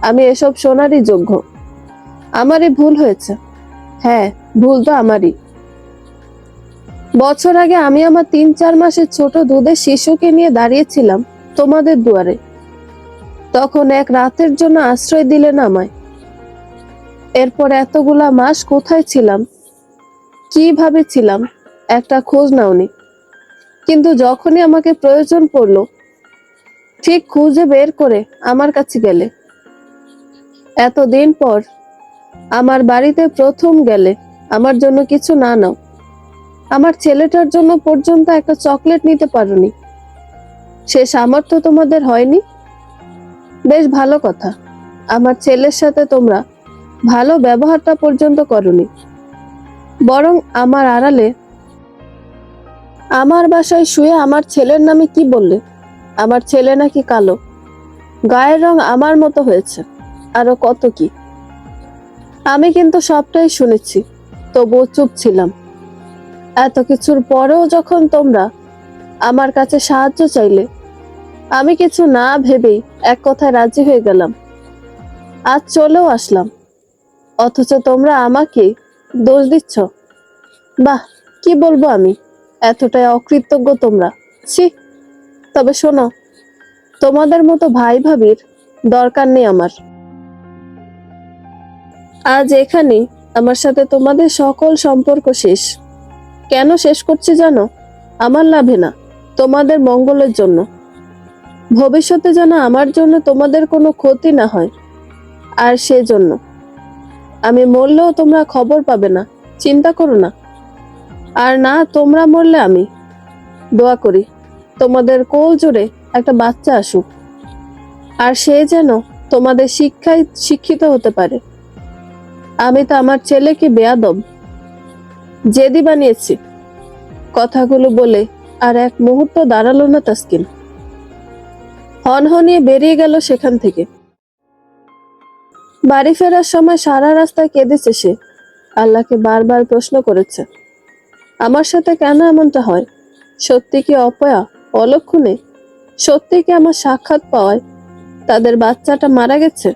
আমি এসব শোনারই যোগ্য। আমারই ভুল হয়েছে। হ্যাঁ, ভুল তো আমারই। বছর আগে আমি আমার 3-4 মাসের ছোট দুধের শিশুকে নিয়ে দাঁড়িয়েছিলাম তোমাদের দুয়ারে। তখন এক রাতের জন্য আশ্রয় দিলেন আমায়। এরপর এতগুলা মাস কোথায় ছিলাম, কিভাবে ছিলাম, একটা খোঁজ নাওনি। কিন্তু যখনই আমাকে প্রয়োজন পড়লো ঠিক খুঁজে বের করে আমার কাছে গেলে। এতদিন পর আমার বাড়িতে প্রথম গেলে আমার জন্য কিছু না নাও, আমার ছেলেটার জন্য পর্যন্ত একটা চকলেট নিতে পারোনি। সে সামর্থ্য তোমাদের হয়নি? বেশ ভালো কথা, আমার ছেলের সাথে তোমরা ভালো ব্যবহারটা পর্যন্ত করনি, বরং আমার আড়ালে আমার বাসায় শুয়ে আমার ছেলের নামে কি বললে? আমার ছেলে নাকি কালো, গায়ের রং আমার মতো হয়েছে, আরো কত কি। আমি কিন্তু সবটাই শুনেছি, তবুও চুপ ছিলাম। এত কিছুর পরেও যখন তোমরা আমার কাছে সাহায্য চাইলে, আমি কিছু না ভেবেই এক কথায় রাজি হয়ে গেলাম। আজ চলেও আসলাম, অথচ তোমরা আমাকে দোষ দিচ্ছ। বাহ, কি বলবো আমি, এতটাই অকৃতজ্ঞ তোমরা, ছি। তবে শোনো, তোমাদের মতো ভাই ভাবির দরকার নেই আমার। আজ এখানে আমার সাথে তোমাদের সকল সম্পর্ক শেষ। কেন শেষ করছি জানো? আমার লাভে না, তোমাদের মঙ্গলের জন্য। ভবিষ্যতে যেন আমার জন্য তোমাদের কোনো ক্ষতি না হয়, আর সেজন্য আমি মরলেও তোমরা খবর পাবে না, চিন্তা করো না। আর না, তোমরা মরলে আমি দোয়া করি তোমাদের কোল জোরে একটা বাচ্চা আসুক, আর সে যেন তোমাদের শিক্ষায় শিক্ষিত হতে পারে। আমি তো আমার ছেলেকে বেয়াদব, জেদি বানিয়েছি। কথাগুলো বলে আর এক মুহূর্ত দাঁড়ালো না তাসকিন, হনহনিয়ে বেরিয়ে গেল সেখান থেকে। বাড়ি ফেরার সময় সারা রাস্তায় কেঁদেছে সে। আল্লাহকে বারবার প্রশ্ন করেছে, আমার সাথে কেন এমনটা হয়? সত্যি কি অপয়া, অলক্ষণে? সত্যি কি আমার সাক্ষাৎ পাওয়ায় তাদের বাচ্চাটা মারা গেছে?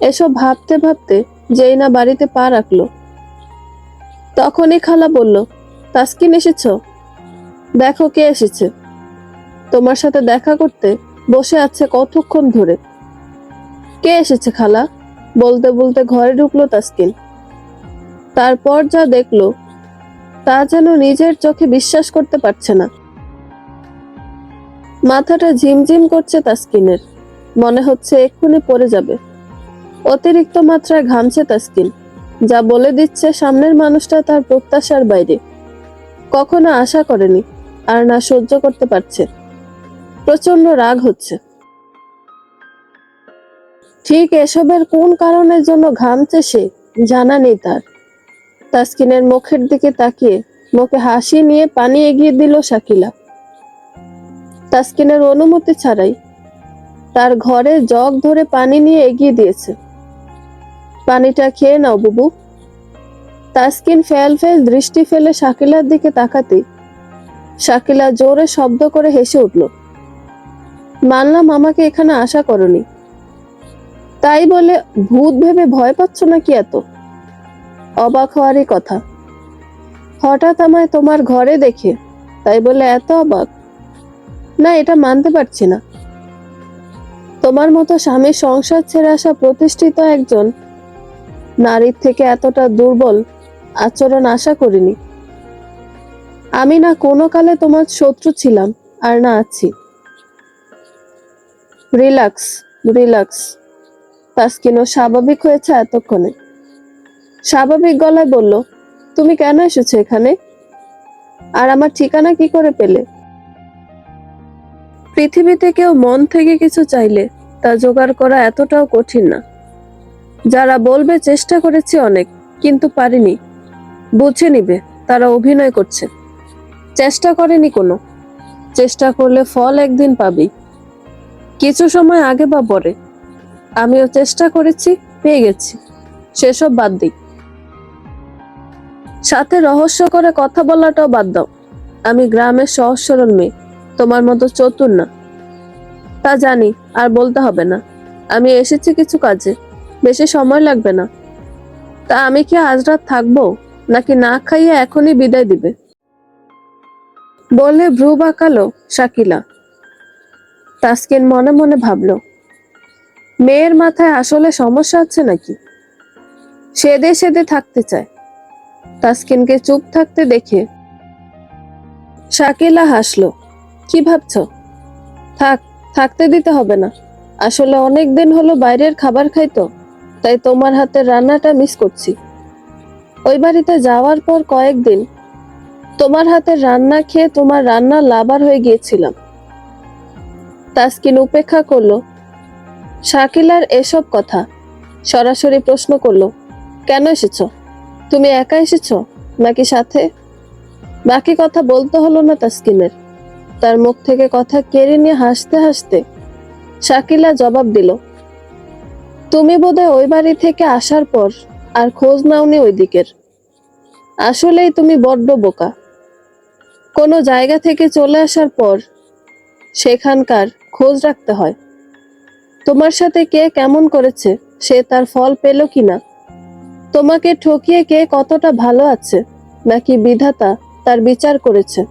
এসব ভাবতে ভাবতে যেই না বাড়িতে পা রাখলো, তখনই খালা বলল, তাসকিন এসেছ? দেখো কে এসেছে, তোমার সাথে দেখা করতে বসে আছে কতক্ষণ ধরে। কে এসেছে খালা? বলতে বলতে ঘরে ঢুকলো তাসকিন। তারপর যা দেখলো তা যেন নিজের চোখে বিশ্বাস করতে পারছে না। মাথাটা ঝিমঝিম করছে তাসকিনের, মনে হচ্ছে এক্ষুনি পড়ে যাবে। অতিরিক্ত মাত্রায় ঘামছে তাসকিন, যা বলে দিচ্ছে সামনের মানুষটা তার প্রত্যাশার বাইরে, কখনো আশা করেনি, আর না সহ্য করতে পারছে। প্রচন্ড রাগ হচ্ছে। ঠিক এসবের কোন কারণের জন্য ঘামছে সে জানা নেই তার। তাসকিনের মুখের দিকে তাকিয়ে মুখে হাসি নিয়ে পানি এগিয়ে দিল শাকিলা। তাসকিনের অনুমতি ছাড়াই তার ঘরে জগ ধরে পানি নিয়ে এগিয়ে দিয়েছে। পানিটা খেয়ে নাও বুবু। তাসকিন ফেল ফেল দৃষ্টি ফেলে শাকিলার দিকে তাকাতে শাকিলা জোরে শব্দ করে হেসে উঠল। মানলাম আমাকে এখানে আশা করনি, তাই বলে ভূত ভেবে ভয় পাচ্ছ নাকি এত? অবাক হওয়ারই কথা। হঠাৎ আমায় তোমার ঘরে দেখে তাই বলে এত অবাক? না, এটা মানতে পারছি না। তোমার মতো স্বামীর সংসার ছেড়ে আসা প্রতিষ্ঠিত একজন নারীর থেকে এতটা দুর্বল আচরণ আশা করিনি। আমি না কোনো কালে তোমার শত্রু ছিলাম, আর না আছি। Relax, relax. তাসকিনও স্বাভাবিক হয়েছে এতক্ষণে। স্বাভাবিক গলায় বলল, তুমি কেন এসেছো এখানে? আর আমার ঠিকানা কি করে পেলে? পৃথিবীতে কেউ মন থেকে কিছু চাইলে তা জোগাড় করা এতটাও কঠিন না। যারা বলবে চেষ্টা করেছি অনেক, কিন্তু পারিনি, বুঝে নিবে তারা অভিনয় করছে। চেষ্টা করেনি কোনো, চেষ্টা করলে ফল একদিন পাবি, কিছু সময় আগে বা পরে। আমিও চেষ্টা করেছি, পেয়ে গেছি, সেসব বাদ দিই। সাথে রহস্য করে কথা বলাটাও বাদ দাও। আমি গ্রামের সহজ সরল মেয়ে, তোমার মতো চতুর না। তা জানি, আর বলতে হবে না। আমি এসেছি কিছু কাজে, বেশি সময় লাগবে না। তা আমি কি আজ রাত থাকবো, নাকি না খাইয়ে এখনই বিদায় দিবে? বলে ভ্রু বাঁকালো শাকিলা। তাসকিন মনে মনে ভাবলো, মেয়ের মাথায় আসলে সমস্যা আছে নাকি? সেদে সেদে থাকতে চায়। তাসকিনকে চুপ থাকতে দেখে শাকিলা হাসলো। কি ভাবছো? থাক, থাকতে দিতে হবে না। আসলে অনেক দিন হলো বাইরের খাবার খাইতো, তাই তোমার হাতের রান্নাটা মিস করছি। ওই বাড়িতে যাওয়ার পর কয়েকদিন তোমার হাতের রান্না খেয়ে তোমার রান্না লাভার হয়ে গিয়েছিলাম। তাসকিন উপেক্ষা করলো শাকিলার এসব কথা, সরাসরি প্রশ্ন করলো, কেন এসেছো? তুমি একা এসেছো নাকি সাথে? বাকি কথা বলতে হলো না তাসকিনের। তার মুখ থেকে কথা কেড়ে নিয়ে হাসতে হাসতে শাকিলা জবাব দিল, তুমি বোধহয় ওই বাড়ি থেকে আসার পর আর খোঁজ নাওনি ওই দিকের। আসলেই তুমি বড্ড বোকা। কোনো জায়গা থেকে চলে আসার পর সেখানকার খোঁজ রাখতে হয়। তোমার সাথে কে কেমন করেছে, সে তার ফল পেল কিনা, তোমাকে ঠকিয়ে কে কতটা ভালো আছে, নাকি বিধাতা তার বিচার করেছে,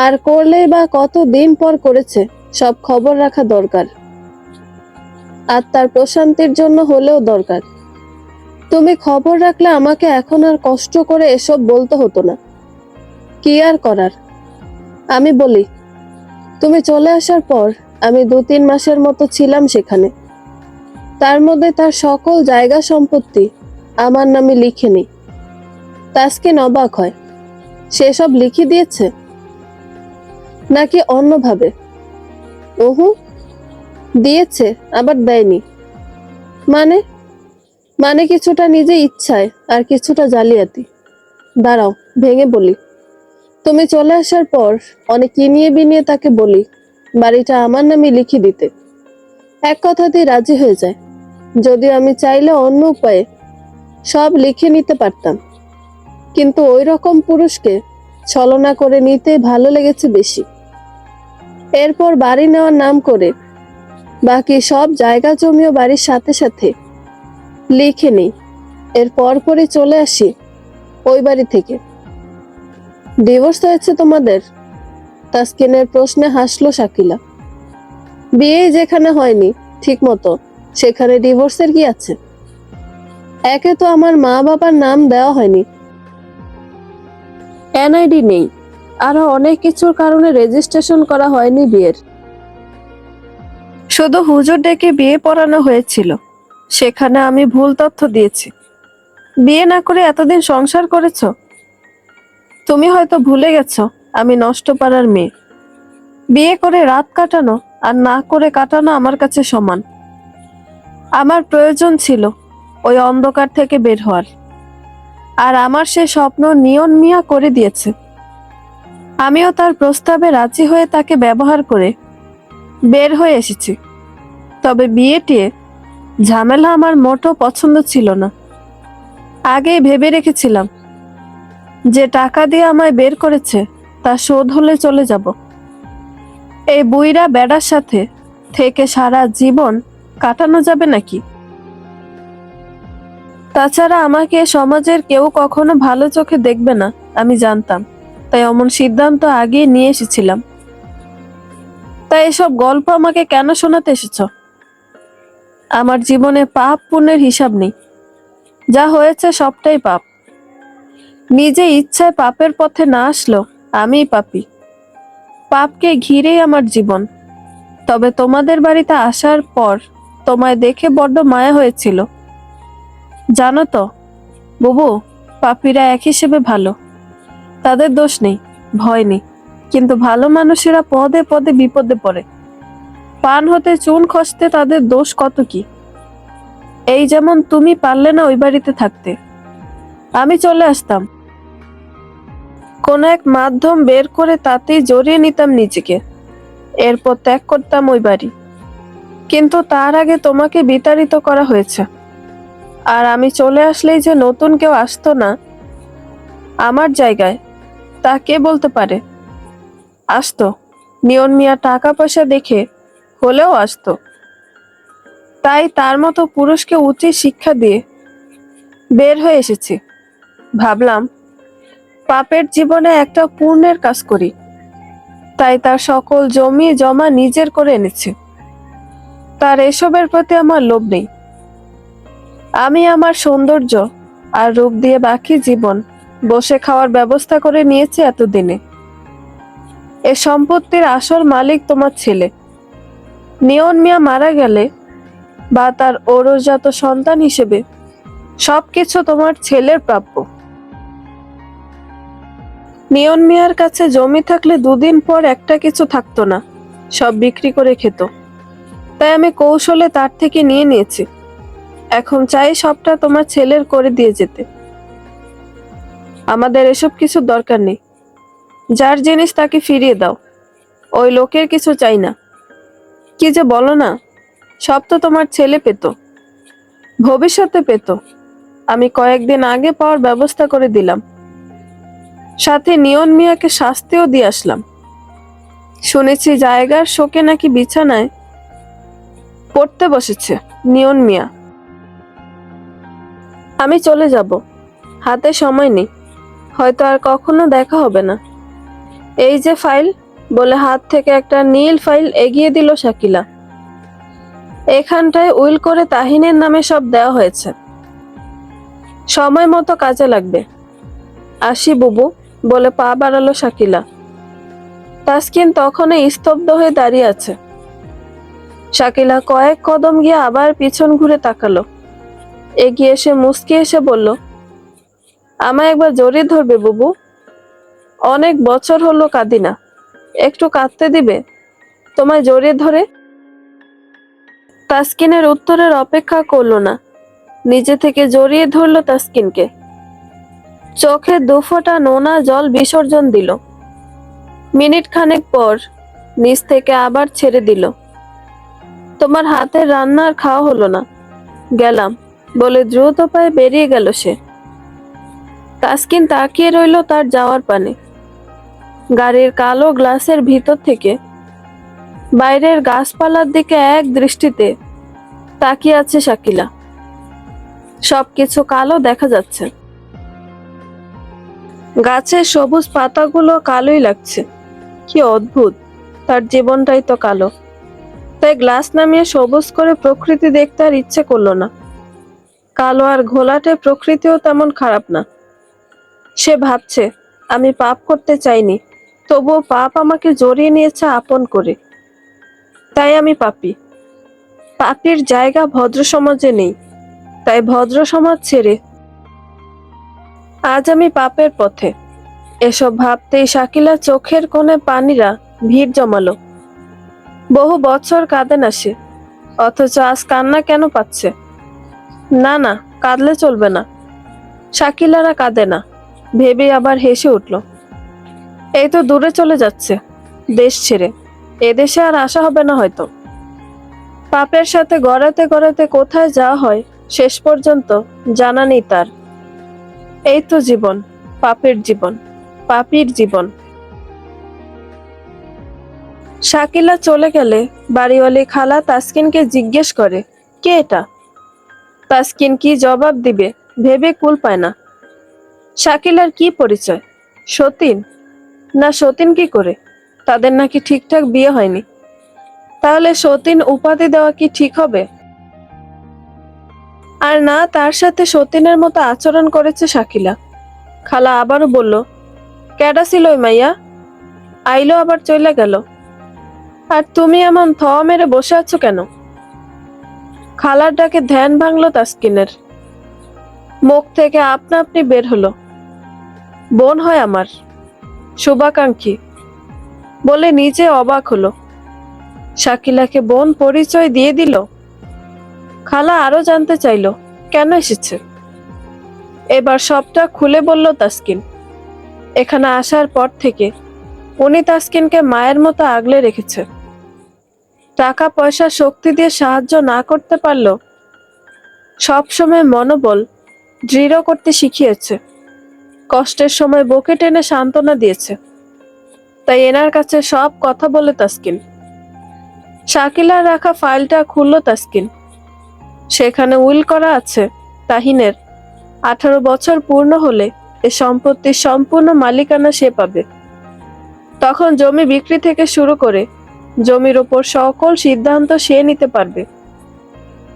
আর করলেই বা কত দিন পর করেছে, সব খবর রাখা দরকার। আর তার প্রশান্তির জন্য হলেও দরকার। তুমি খবর রাখলে আমাকে এখন আর কষ্ট করে এসব বলতে হতো না। কি আর করার। আমি বলি, তুমি চলে আসার পর আমি 2-3 মাসের মতো ছিলাম সেখানে। তার মধ্যে তার সকল জায়গা সম্পত্তি আমার নামে লিখে নি। তাসকিন অবাক হয়, সেসব লিখে দিয়েছে নাকি অন্যভাবে? ওহু, দিয়েছে আবার দেয়নি। মানে? মানে কিছুটা নিজে ইচ্ছায় আর কিছুটা জালিয়াতি। দাঁড়াও, ভেঙে বলি। তুমি চলে আসার পর অনেক কিনিয়ে বিনিয়ে তাকে বলি বাড়িটা আমার নামে লিখে দিতে। এক কথাতেই রাজি হয়ে যায়। যদিও আমি চাইলে অন্য উপায়ে সব লিখে নিতে পারতাম, কিন্তু ওই রকম পুরুষকে ছলনা করে নিতে ভালো লেগেছে বেশি। এরপর বাড়ি নেওয়ার নাম করে বাকি সব জায়গা জমিও বাড়ির সাথে সাথে লিখে নেই। এর পরপরই চলে আসি ওই বাড়ি থেকে। ডিভোর্স হয়েছে তোমাদের? তাসকিনের প্রশ্নে হাসলো শাকিলা। বিয়ে যেখানে হয়নি ঠিক মতো, সেখানে ডিভোর্সের কি আছে? একে তো আমার মা বাবার নাম দেওয়া হয়নি, এনআইডি নেই, আরো অনেক কিছুর কারণে রেজিস্ট্রেশন করা হয়নি বিয়ের। শুধু হুজুর ডেকে বিয়ে পড়ানো হয়েছিল, সেখানে আমি ভুল তথ্য দিয়েছি। বিয়ে না করে এতদিন সংসার করেছো। তুমি হয়তো ভুলে গেছো আমি নষ্ট পাড়ার মেয়ে। বিয়ে করে রাত কাটানো আর না করে কাটানো আমার কাছে সমান। আমার প্রয়োজন ছিল ওই অন্ধকার থেকে বের হওয়ার, আর আমার সে স্বপ্ন নিয়ন মিয়া করে দিয়েছে। আমিও তার প্রস্তাবে রাজি হয়ে তাকে ব্যবহার করে বের হয়ে এসেছি। তবে বিয়েটিয়ে ঝামেলা আমার মোটেও পছন্দ ছিল না। আগেই ভেবে রেখেছিলাম যে টাকা দিয়ে আমায় বের করেছে তা শোধ হলে চলে যাব। এই বুইড়া বেড়ার সাথে থেকে সারা জীবন কাটানো যাবে নাকি? তাছাড়া আমাকে সমাজের কেউ কখনো ভালো চোখে দেখবে না আমি জানতাম, তাই অমন সিদ্ধান্ত আগে নিয়ে এসেছিলাম। তাই এসব গল্প আমাকে কেন শোনাতে এসেছ? আমার জীবনে পাপ পুণ্যের হিসাব নেই, যা হয়েছে সবটাই পাপ। নিজে ইচ্ছায় পাপের পথে না আসলো আমিই পাপী। পাপকে ঘিরেই আমার জীবন। তবে তোমাদের বাড়িতে আসার পর তোমায় দেখে বড্ড মায়া হয়েছিল। জানো তো বুবু, পাপীরা এক হিসেবে ভালো, তাদের দোষ নেই, ভয় নেই। কিন্তু ভালো মানুষেরা পদে পদে বিপদে পড়ে। পান হতে চুন খসতে তাদের দোষ কত কি। এই যেমন তুমি পারলে না ওই বাড়িতে থাকতে, আমি চলে আসতাম, কোনো এক মাধ্যম বের করে তাতেই জড়িয়ে নিতাম নিজেকে, এরপর ত্যাগ করতাম ওই বাড়ি। কিন্তু তার আগে তোমাকে বিতাড়িত করা হয়েছে। আর আমি চলে আসলেই যে নতুন কেউ আসতো না আমার জায়গায়, তা কে বলতে পারে? আসতো, নিয়ন মিয়া টাকা পয়সা দেখে হলেও আসতো। তাই তার মতো পুরুষকে উচিত শিক্ষা দিয়ে বের হয়ে এসেছি। ভাবলাম পাপের জীবনে একটা পুণ্যের কাজ করি, তাই তার সকল জমি জমা নিজের করে এনেছি। তার এসবের প্রতি আমার লোভ নেই। আমি আমার সৌন্দর্য আর রূপ দিয়ে বাকি জীবন বসে খাওয়ার ব্যবস্থা করে নিয়েছি এতদিনে। এ সম্পত্তির আসল মালিক তোমার ছেলে। নিয়ন মিয়া মারা গেলে বা তার ঔরসজাত সন্তান হিসেবে সবকিছু তোমার ছেলের প্রাপ্য। নিয়ন মিয়ার কাছে জমি থাকলে দুদিন পর একটা কিছু থাকতো না, সব বিক্রি করে খেত। তাই আমি কৌশলে তার থেকে নিয়ে নিয়েছি। এখন চাই সবটা তোমার ছেলের করে দিয়ে যেতে। আমাদের এসব কিছু দরকার নেই। যার জিনিস তাকে ফিরিয়ে দাও, ওই লোকের কিছু চাই না। কি যে বলো না, সব তো তোমার ছেলে পেত, ভবিষ্যতে পেত। আমি কয়েকদিন আগে পাওয়ার ব্যবস্থা করে দিলাম, সাথে নিয়ন মিয়াকে শাস্তিও দিয়ে আসলাম। শুনেছি জায়গার শোকে নাকি বিছানায় পড়তে বসেছে নিয়ন মিয়া। আমি চলে যাব, হাতে সময় নেই, হয়তো আর কখনো দেখা হবে না। এই যে ফাইল, বলে হাত থেকে একটা নীল ফাইল এগিয়ে দিল শাকিলা। এখানটায় উইল করে তাহিনের নামে সব দেওয়া হয়েছে, সময় মতো কাজে লাগবে। আসি বুবু, বলে পা বাড়ালো শাকিলা। তাসকিন তখনই স্তব্ধ হয়ে দাঁড়িয়ে আছে। শাকিলা কয়েক কদম গিয়ে আবার পিছন ঘুরে তাকালো, এগিয়ে এসে মুচকি এসে বলল, আমায় একবার জড়িয়ে ধরবে বুবু? অনেক বছর হলো কাঁদি না, একটু কাঁদতে দিবে তোমায় জড়িয়ে ধরে? তাসকিনের উত্তরের অপেক্ষা করলো না, নিজে থেকে জড়িয়ে ধরলো তাসকিনকে। চোখে দুফোঁটা নোনা জল বিসর্জন দিল। মিনিট খানেক পর নিচ থেকে আবার ছেড়ে দিল। তোমার হাতের রান্না আর খাওয়া হলো না, গেলাম, বলে দ্রুত পায়ে বেরিয়ে গেল সে। তাসকিন তাকিয়ে রইল তার যাওয়ার পানে। গাড়ির কালো গ্লাসের ভিতর থেকে বাইরের গাছপালার দিকে এক দৃষ্টিতে তাকিয়ে আছে শাকিলা। সবকিছু কালো দেখা যাচ্ছে, গাছের সবুজ পাতাগুলো কালোই লাগছে। কি অদ্ভুত, তার জীবনটাই তো কালো। তাই গ্লাস নামিয়ে সবুজ করে প্রকৃতি দেখতে আর ইচ্ছে করলো না। কালো আর ঘোলাটে প্রকৃতিও তেমন খারাপ না। সে ভাবছে, আমি পাপ করতে চাইনি, তবুও পাপ আমাকে জড়িয়ে নিয়েছে আপন করে। তাই আমি পাপী। পাপীর জায়গা ভদ্র সমাজে নেই, তাই ভদ্র সমাজ ছেড়ে আজ আমি পাপের পথে। এসব ভাবতেই শাকিলা চোখের কোণে পানিরা ভিড় জমালো। বহু বছর কাঁদে না সে, অথচ আজ কান্না কেন পাচ্ছে? না না, কাঁদলে চলবে না। শাকিলারা কাঁদে না ভেবে আবার হেসে উঠল। এই তো দূরে চলে যাচ্ছে, দেশ ছেড়ে। এদেশে আর আসা হবে না হয়তো। পাপের সাথে গড়াতে গড়াতে কোথায় যাওয়া হয় শেষ পর্যন্ত জানা নেই তার। এই তো জীবন, পাপের জীবন, পাপীর জীবন। শাকিলা চলে গেলে বাড়িওয়ালি খালা তাসকিনকে জিজ্ঞেস করে, কে এটা? তাসকিন কি জবাব দিবে ভেবে কুল পায় না। শাকিলার কি পরিচয়? সতীন? না, সতীন কি করে? তাদের নাকি ঠিকঠাক বিয়ে হয়নি। তাহলে সতীন উপাধি দেওয়া কি ঠিক হবে? আর না, তার সাথে সতীনের মতো আচরণ করেছে শাকিলা। খালা আবারও বলল, ক্যাডা ছিল ওই মাইয়া? আইলো আবার চলে গেল। আর তুমি এমন থ মেরে বসে আছো কেন? খালার ডাকে ধ্যান ভাঙলো তাসকিনের। মুখ থেকে আপনা আপনি বের হলো, বোন হয় আমার, শুভাকাঙ্ক্ষী বলে নিজে অবাক হলো। শাকিলাকে বোন পরিচয় দিয়ে দিল। খালা আরো জানতে চাইলো কেন এসেছে। এবার সবটা খুলে বলল তাসকিন। এখানে আসার পর থেকে উনি তাসকিনকে মায়ের মতো আগলে রেখেছে। টাকা পয়সা শক্তি দিয়ে সাহায্য না করতে পারলেও সবসময় মনোবল দৃঢ় করতে শিখিয়েছে। কষ্টের সময় বুকে টেনে সান্ত্বনা দিয়েছে। তাই এনার কাছে সব কথা বলে তাসকিন। শাকিলার রাখা ফাইলটা খুলল তাসকিন। সেখানে উইল করা আছে তাহিনের 18 বছর পূর্ণ হলে এ সম্পত্তির সম্পূর্ণ মালিকানা সে পাবে। তখন জমি বিক্রি থেকে শুরু করে জমির ওপর সকল সিদ্ধান্ত সে নিতে পারবে।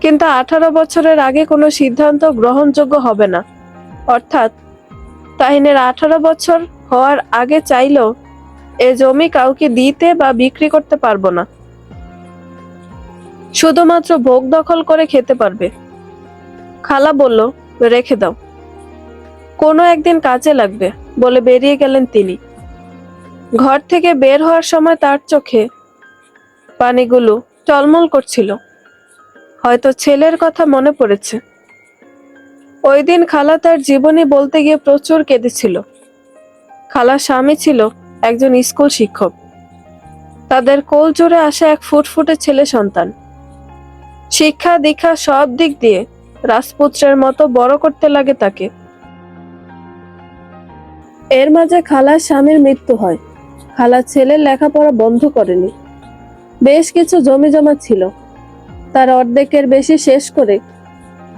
কিন্তু 18 বছরের আগে কোনো সিদ্ধান্ত গ্রহণযোগ্য হবে না। অর্থাৎ তাহিনের 18 বছর হওয়ার আগে চাইলেও এ জমি কাউকে দিতে বা বিক্রি করতে পারবো না। শুধুমাত্র ভোগ দখল করে খেতে পারবে। খালা বলল, রেখে দাও, কোনো একদিন কাজে লাগবে বলে বেরিয়ে গেলেন তিনি। ঘর থেকে বের হওয়ার সময় তার চোখে পানিগুলো টলমল করছিল। হয়তো ছেলের কথা মনে পড়েছে। ওই দিন খালা তার জীবনী বলতে গিয়ে প্রচুর কেঁদেছিল। খালার স্বামী ছিল একজন স্কুল শিক্ষক। তাদের কোল জুড়ে আসা এক ফুটফুটে ছেলে সন্তান। শিক্ষা দীক্ষা সব দিক দিয়ে রাজপুত্রের মতো বড় করতে লাগে তাকে। এর মাঝে খালার স্বামীর মৃত্যু হয়। খালার ছেলের লেখাপড়া বন্ধ করেনি। বেশ কিছু জমি জমা ছিল, তার অর্ধেকের বেশি শেষ করে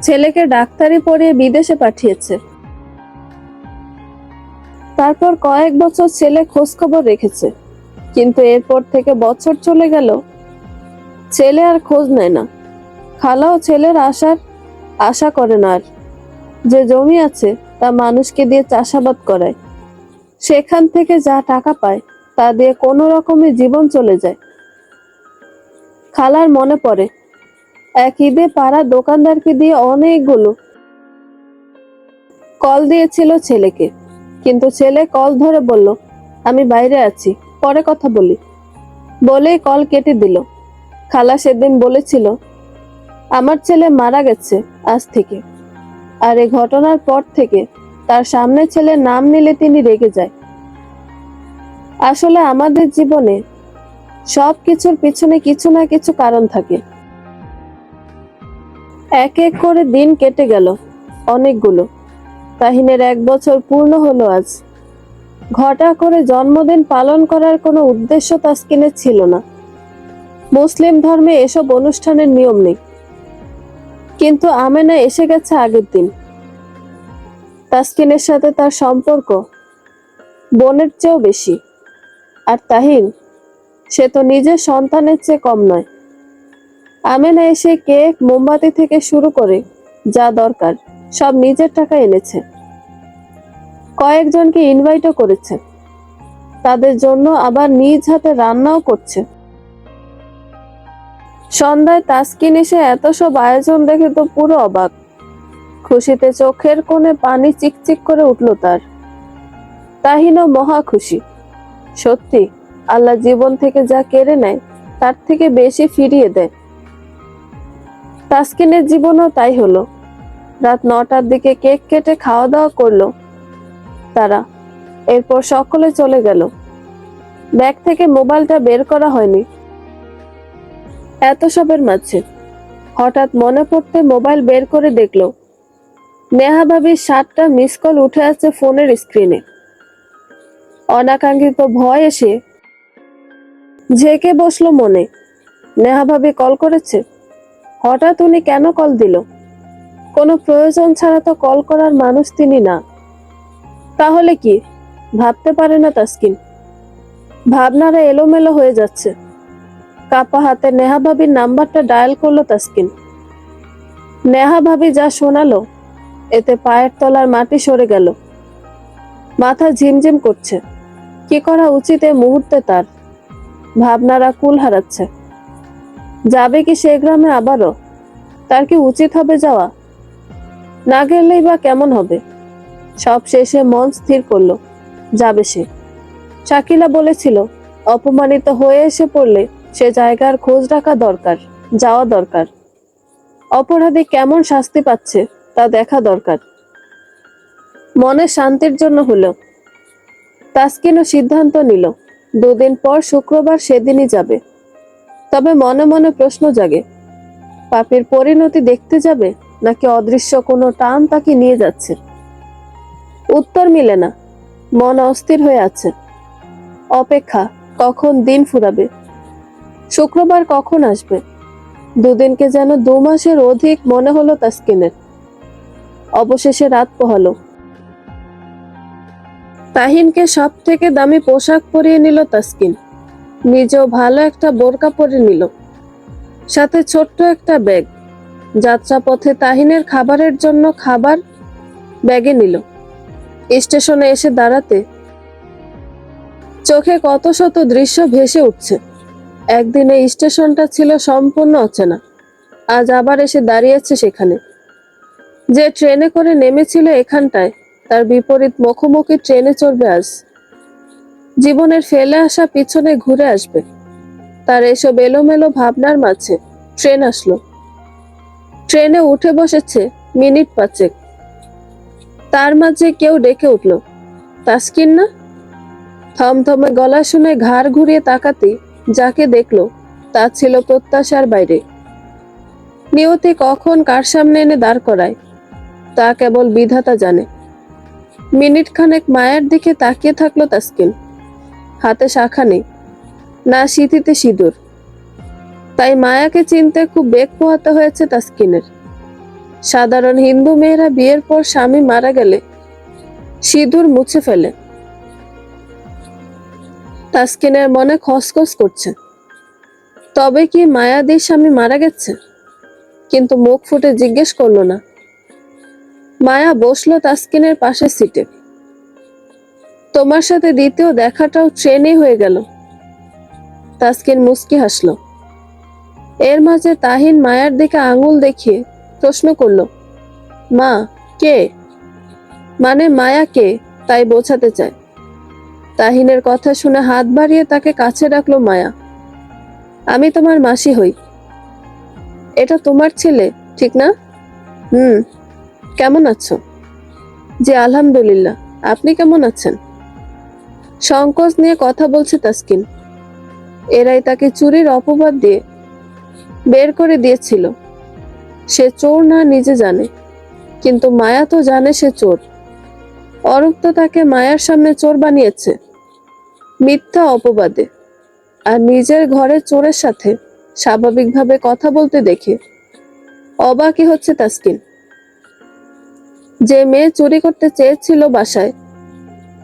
ছেলেকে ডাক্তারি পড়িয়ে বিদেশে পাঠিয়েছে। তারপর কয়েক বছর ছেলে খোঁজ খবর রেখেছে, কিন্তু এরপর থেকে বছর চলে গেল, ছেলে আর খোঁজ নেয় না। খালাও ছেলের আশা করে না আর। যে জমি আছে তা মানুষকে দিয়ে চাষাবাদ করায়। সেখান থেকে যা টাকা পায় তা দিয়ে কোনো রকমে জীবন চলে যায়। খালার মনে পড়ে এক ঈদে পাড়ার দোকানদারকে দিয়ে অনেকগুলো কল দিয়েছিল ছেলেকে, কিন্তু ছেলে কল ধরে বলল, আমি বাইরে আছি, পরে কথা বলি, বলেই কল কেটে দিল। খালা সেদিন বলেছিল, আমার ছেলে মারা গেছে আজ থেকে। আর এই ঘটনার পর থেকে তার সামনে ছেলের নাম নিলে তিনি রেগে যায়। আসলে আমাদের জীবনে সব কিছুর পিছনে কিছু না কিছু কারণ থাকে। এক এক করে দিন কেটে গেল, অনেকগুলো। তাহিনের 1 বছর পূর্ণ হলো আজ। ঘটা করে জন্মদিন পালন করার কোনো উদ্দেশ্য তাসকিনের ছিল না। মুসলিম ধর্মে এসব অনুষ্ঠানের নিয়ম নেই। কিন্তু আমেনা এসে গেছে আগের দিন। তাসকিনের সাথে তার সম্পর্ক বোনের চেয়েও বেশি। আর তাহিন, সে তো নিজের সন্তানের চেয়ে কম নয়। আমেনা এসে কেক মোমবাতি থেকে শুরু করে যা দরকার সব নিজের টাকা এনেছে। কয়েকজনকে ইনভাইটও করেছে, তাদের জন্য আবার নিজ হাতে রান্নাও করছে। সন্ধ্যায় তাসকিন এসে এত সব আয়োজন দেখে তো পুরো অবাক। খুশিতে চোখের কোণে পানি চিকচিক করে উঠল তার। তাহিনও মহা খুশি। সত্যি, আল্লাহ জীবন থেকে যা কেড়ে নেয় তার থেকে বেশি ফিরিয়ে দেয়। তাসকিনের জীবনও তাই হলো। রাত 9টার দিকে কেক কেটে খাওয়া দাওয়া করলো তারা। এরপর সকলে চলে গেল। ব্যাগ থেকে মোবাইলটা বের করা হয়নি। এত সবের মাঝে হঠাৎ মনে পড়তে মোবাইল বের করে দেখলো নেহা ভাবির 7টা মিস কল উঠে আছে ফোনের স্ক্রিনে। অনাকাঙ্ক্ষিত ভয় এসে ঝেঁকে বসলো মনে। নেহা ভাবি কল করেছে। হঠাৎ উনি কেন কল দিল? কোনো প্রয়োজন ছাড়া তো কল করার মানুষ তিনি না। তাহলে কি? ভাবতে পারে না তাসকিন। ভাবনারা এলোমেলো হয়ে যাচ্ছে। কাপা হাতে নেহা ভাবির নাম্বারটা ডায়াল করলো তাসকিন। নেহা ভাবি যা শোনালো, এতে পায়ের তলার মাটি সরে গেল। মাথা ঝিমঝিম করছে। কি করা উচিত এই মুহূর্তে তার? ভাবনারা কুল হারাচ্ছে। যাবে কি সে গ্রামে আবারও? তার কি উচিত হবে যাওয়া? না গেলেই বা কেমন হবে? সব শেষে মন স্থির করলো, যাবে সে। শাকিলা বলেছিল, অপমানিত হয়ে এসে পড়লে সে জায়গার খোঁজ রাখা দরকার, যাওয়া দরকার। অপরাধী কেমন শাস্তি পাচ্ছে তা দেখা দরকার। মনে শান্তির জন্য হলো তাসকিনও সিদ্ধান্ত নিল, 2 দিন পর শুক্রবার সেদিনই যাবে। তবে মনে মনে প্রশ্ন জাগে, পাপের পরিণতি দেখতে যাবে নাকি অদৃশ্য কোনো টান তাকে নিয়ে যাচ্ছে? উত্তর মিলে না। মন অস্থির হয়ে আছে। অপেক্ষা, কখন দিন ফুরাবে, শুক্রবার কখন আসবে। 2 দিনকে যেন 2 মাসের অধিক মনে হলো তাসকিনের। অবশেষে রাত পোহালো। তাহিনকে সব থেকে দামি পোশাক পরিয়ে নিল তাসকিন। নিজেও ভালো একটা বোরকা পরে নিল, সাথে ছোট্ট একটা ব্যাগ। যাত্রাপথে তাহিনের খাবারের জন্য খাবার ব্যাগে নিল। স্টেশনে এসে দাঁড়াতে চোখে কত শত দৃশ্য ভেসে উঠছে। একদিনে স্টেশনটা ছিল সম্পূর্ণ অচেনা, আজ আবার এসে দাঁড়িয়েছে সেখানে। যে ট্রেনে করে নেমেছিল এখানটায়, তার বিপরীত মুখোমুখি ট্রেনে চড়বে আজ। জীবনের ফেলে আসা পিছনে ঘুরে আসবে। তার এসব এলোমেলো ভাবনার মাঝে ট্রেন আসলো। ট্রেনে উঠে বসেছে মিনিট 5। তার মাঝে কেউ ডেকে উঠল, তাসকিন না? থমথমে গলা শুনে ঘাড় ঘুরিয়ে তাকাতে যাকে দেখলো, তা ছিল প্রত্যাশার বাইরে। নিয়তি কখন কার সামনে এনে দাঁড় করায়, তা কেবল বিধাতা জানে। মিনিট খানেক মায়ের দিকে তাকিয়ে থাকলো তাসকিন। হাতে শাখা নেই, না সিঁথিতে সিঁদুর। তাই মায়াকে চিনতে খুব বেগ পোহাতে হয়েছে তাসকিনের। সাধারণ হিন্দু মেয়েরা বিয়ের পর স্বামী মারা গেলে সিঁদুর মুছে ফেলে। তাসকিনের মনে খসখস করছে, তবে কি মায়াদির স্বামী মারা গেছে? কিন্তু মুখ ফুটে জিজ্ঞেস করলো না। মায়া বসলো তাসকিনের পাশের সিটে। তোমার সাথে দ্বিতীয় দেখাটাও ট্রেনে হয়ে গেল। তাসকিন মুচকি হাসলো। এর মাঝে তাহিন মায়ার দিকে আঙুল দেখিয়ে প্রশ্ন করলো, মা কে? মানে মায়া কে, তাই বোঝাতে চায়। তাহিনের কথা শুনে হাত বাড়িয়ে তাকে কাছে রাখলো মায়া। আমি তোমার মাসি হই। এটা তোমার ছেলে, ঠিক না? হুম। কেমন আছো? জি আলহামদুলিল্লাহ, আপনি কেমন আছেন? সংকোচ নিয়ে কথা বলছে তাসকিন। এরাই তাকে চুরির অপবাদ দিয়ে বের করে দিয়েছিল। সে চোর না নিজে জানে, কিন্তু মায়া তো জানে সে চোর। অরূপ তো তাকে মায়ার সামনে চোর বানিয়েছে, মিথ্যা অপবাদে। আর নিজের ঘরে চোরের সাথে স্বাভাবিকভাবে কথা বলতে দেখে অবাকই হচ্ছে তাসকিন। যে মেয়ে চুরি করতে চেয়েছিল বাসায়,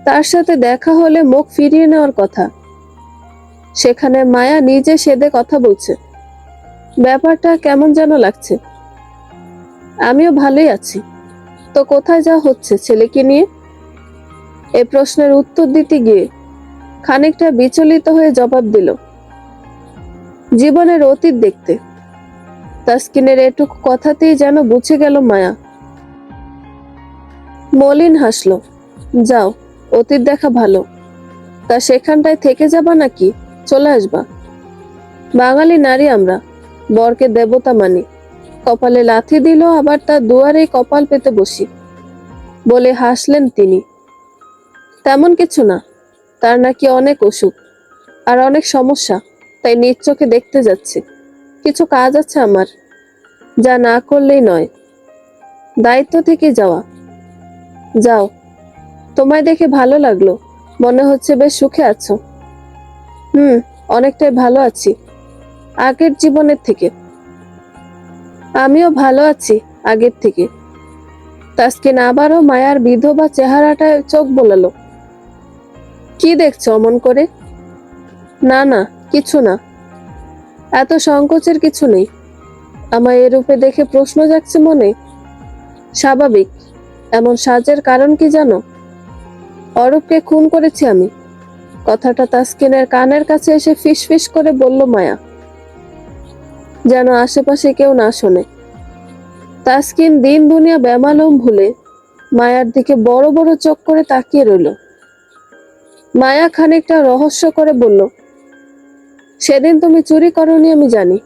তার সাথে দেখা হলে মুখ ফিরিয়ে নেওয়ার কথা, সেখানে মায়া নিজে সেদে কথা বলছে। ব্যাপারটা কেমন যেন লাগছে। আমিও ভালোই আছি। তো কোথায় যা হচ্ছে ছেলেকে নিয়ে? এ প্রশ্নের উত্তর দিতে গিয়ে খানিকটা বিচলিত হয়ে জবাব দিল, জীবনের অতীত দেখতে। তাসকিনের এটুকু কথাতেই যেন বুঝে গেল মায়া। মলিন হাসলো। যাও, অতীত দেখা ভালো। তা সেখানটায় থেকে যাবা নাকি চলে আসবা? বাঙালি নারী আমরা, বরকে দেবতা মানি। কপালে লাথি দিল আবার তার দুয়ারে কপাল পেতে বসি, বলে হাসলেন তিনি। তেমন কিছু না, তার নাকি অনেক অসুখ আর অনেক সমস্যা, তাই নিজ চোখে দেখতে যাচ্ছি। কিছু কাজ আছে আমার, যা না করলেই নয়। দায়িত্ব থেকে যাওয়া। যাও, তোমায় দেখে ভালো লাগলো, মনে হচ্ছে বেশ সুখে আছো। হুম, অনেকটাই ভালো আছি আগের জীবনের থেকে। আমিও ভালো আছি আগের থেকে। তাসকিন আবারও মায়ার বিধবা চেহারাটায় চোখ বোলালো। কি দেখছো অমন করে? না না, কিছু না। এত সংকোচের কিছু নেই। আমায় এ রূপে দেখে প্রশ্ন জাগছে মনে। স্বাভাবিক। এমন সাজের কারণ কি জানো? অরূপকে খুন করেছি আমি। কথাটা তাসকিনের কানের কাছে এসে ফিসফিস করে বলল মায়া, যেন আশেপাশে কেউ না শোনে। তাসকিন দিন দুনিয়া বেমালুম ভুলে মায়ার দিকে বড় বড় চোখ করে তাকিয়ে রইল। মায়া খানিকটা রহস্য করে বলল, সেদিন তুমি চুরি করনি আমি জানি,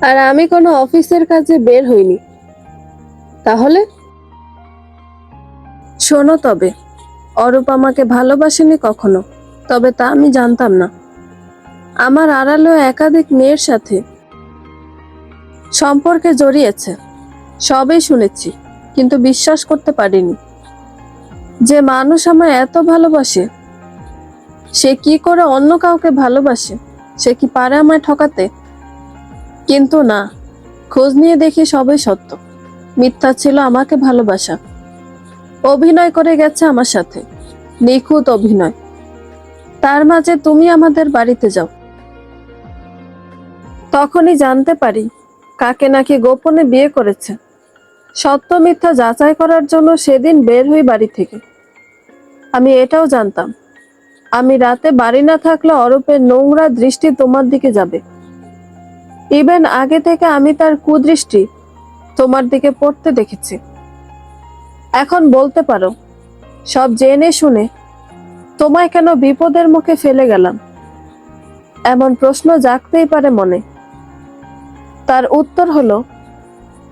আর আমি কোনো অফিসের কাজে বের হইনি। তাহলে? শোনো তবে, অরূপ আমাকে ভালোবাসেনি কখনো, তবে তা আমি জানতাম না। আমার আড়ালেও একাধিক মেয়ের সাথে সম্পর্কে জড়িয়েছে, সবই শুনেছি, কিন্তু বিশ্বাস করতে পারিনি। যে মানুষ আমায় এত ভালোবাসে, সে কি করে অন্য কাউকে ভালোবাসে? সে কি পারে আমায় ঠকাতে? কিন্তু না, খোঁজ নিয়ে দেখি সবই সত্য। মিথ্যা ছিল আমাকে ভালোবাসা। অভিনয় করে গেছে আমার সাথে, নিখুঁত অভিনয়। তার মাঝে তুমি আমাদের বাড়িতে যাও। তখনই জানতে পারি কাকে নাকি গোপনে বিয়ে করেছে। সত্য মিথ্যা যাচাই করার জন্য সেদিন বের হই বাড়ি থেকে। আমি এটাও জানতাম, আমি রাতে বাড়ি না থাকলে অরূপের নোংরা দৃষ্টি তোমার দিকে যাবে। ইভেন আগে থেকে আমি তার কুদৃষ্টি তোমার দিকে পড়তে দেখেছি। এখন বলতে পারো, সব জেনে শুনে তোমায় কেন বিপদের মুখে ফেলে গেলাম? এমন প্রশ্ন জাগতেই পারে মনে। তার উত্তর হলো,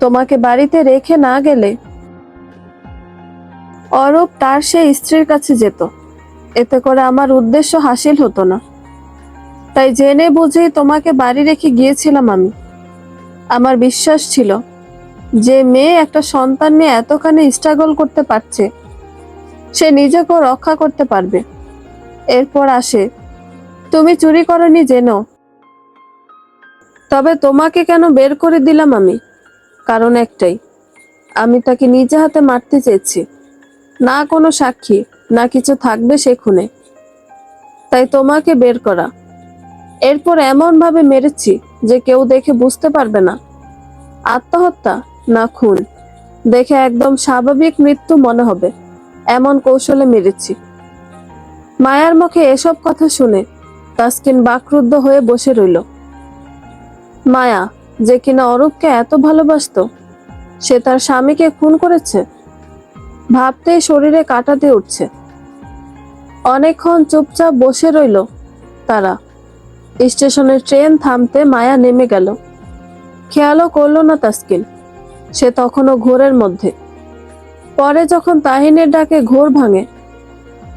তোমাকে বাড়িতে রেখে না গেলে অরূপ তার সেই স্ত্রীর কাছে যেত। এতে করে আমার উদ্দেশ্য হাসিল হতো না। তাই জেনে বুঝেই তোমাকে বাড়ি রেখে গিয়েছিলাম আমি। আমার বিশ্বাস ছিল, যে মেয়ে একটা সন্তান নিয়ে এতখানি স্ট্রাগল করতে পারছে, সে নিজেকেও রক্ষা করতে পারবে। এরপর আসে, তুমি চুরি করনি জেনো। তবে তোমাকে কেন বের করে দিলাম আমি? কারণ একটাই, আমি তাকে নিজে হাতে মারতে চেয়েছি। না কোনো সাক্ষী, না কিছু থাকবে সে খুনে। তাই তোমাকে বের করা। এরপর এমন ভাবে মেরেছি যে কেউ দেখে বুঝতে পারবে না আত্মহত্যা না খুন। দেখে একদম স্বাভাবিক মৃত্যু মনে হবে, এমন কৌশলে মেরেছি। মায়ার মুখে এসব কথা শুনে তাসকিন বাকরুদ্ধ হয়ে বসে রইল। মায়া, যে কিনা অরূপকে এত ভালোবাসতো, সে তার স্বামীকে খুন করেছে। ভাবতেই শরীরে কাঁটা দিয়ে উঠছে। অনেকক্ষণ চুপচাপ বসে রইল তারা। স্টেশনের ট্রেন থামতে মায়া নেমে গেল। খেয়ালও করল না তাসকিন, সে তখনও ঘোরের মধ্যে। পরে যখন তাহিনের ডাকে ঘোর ভাঙে,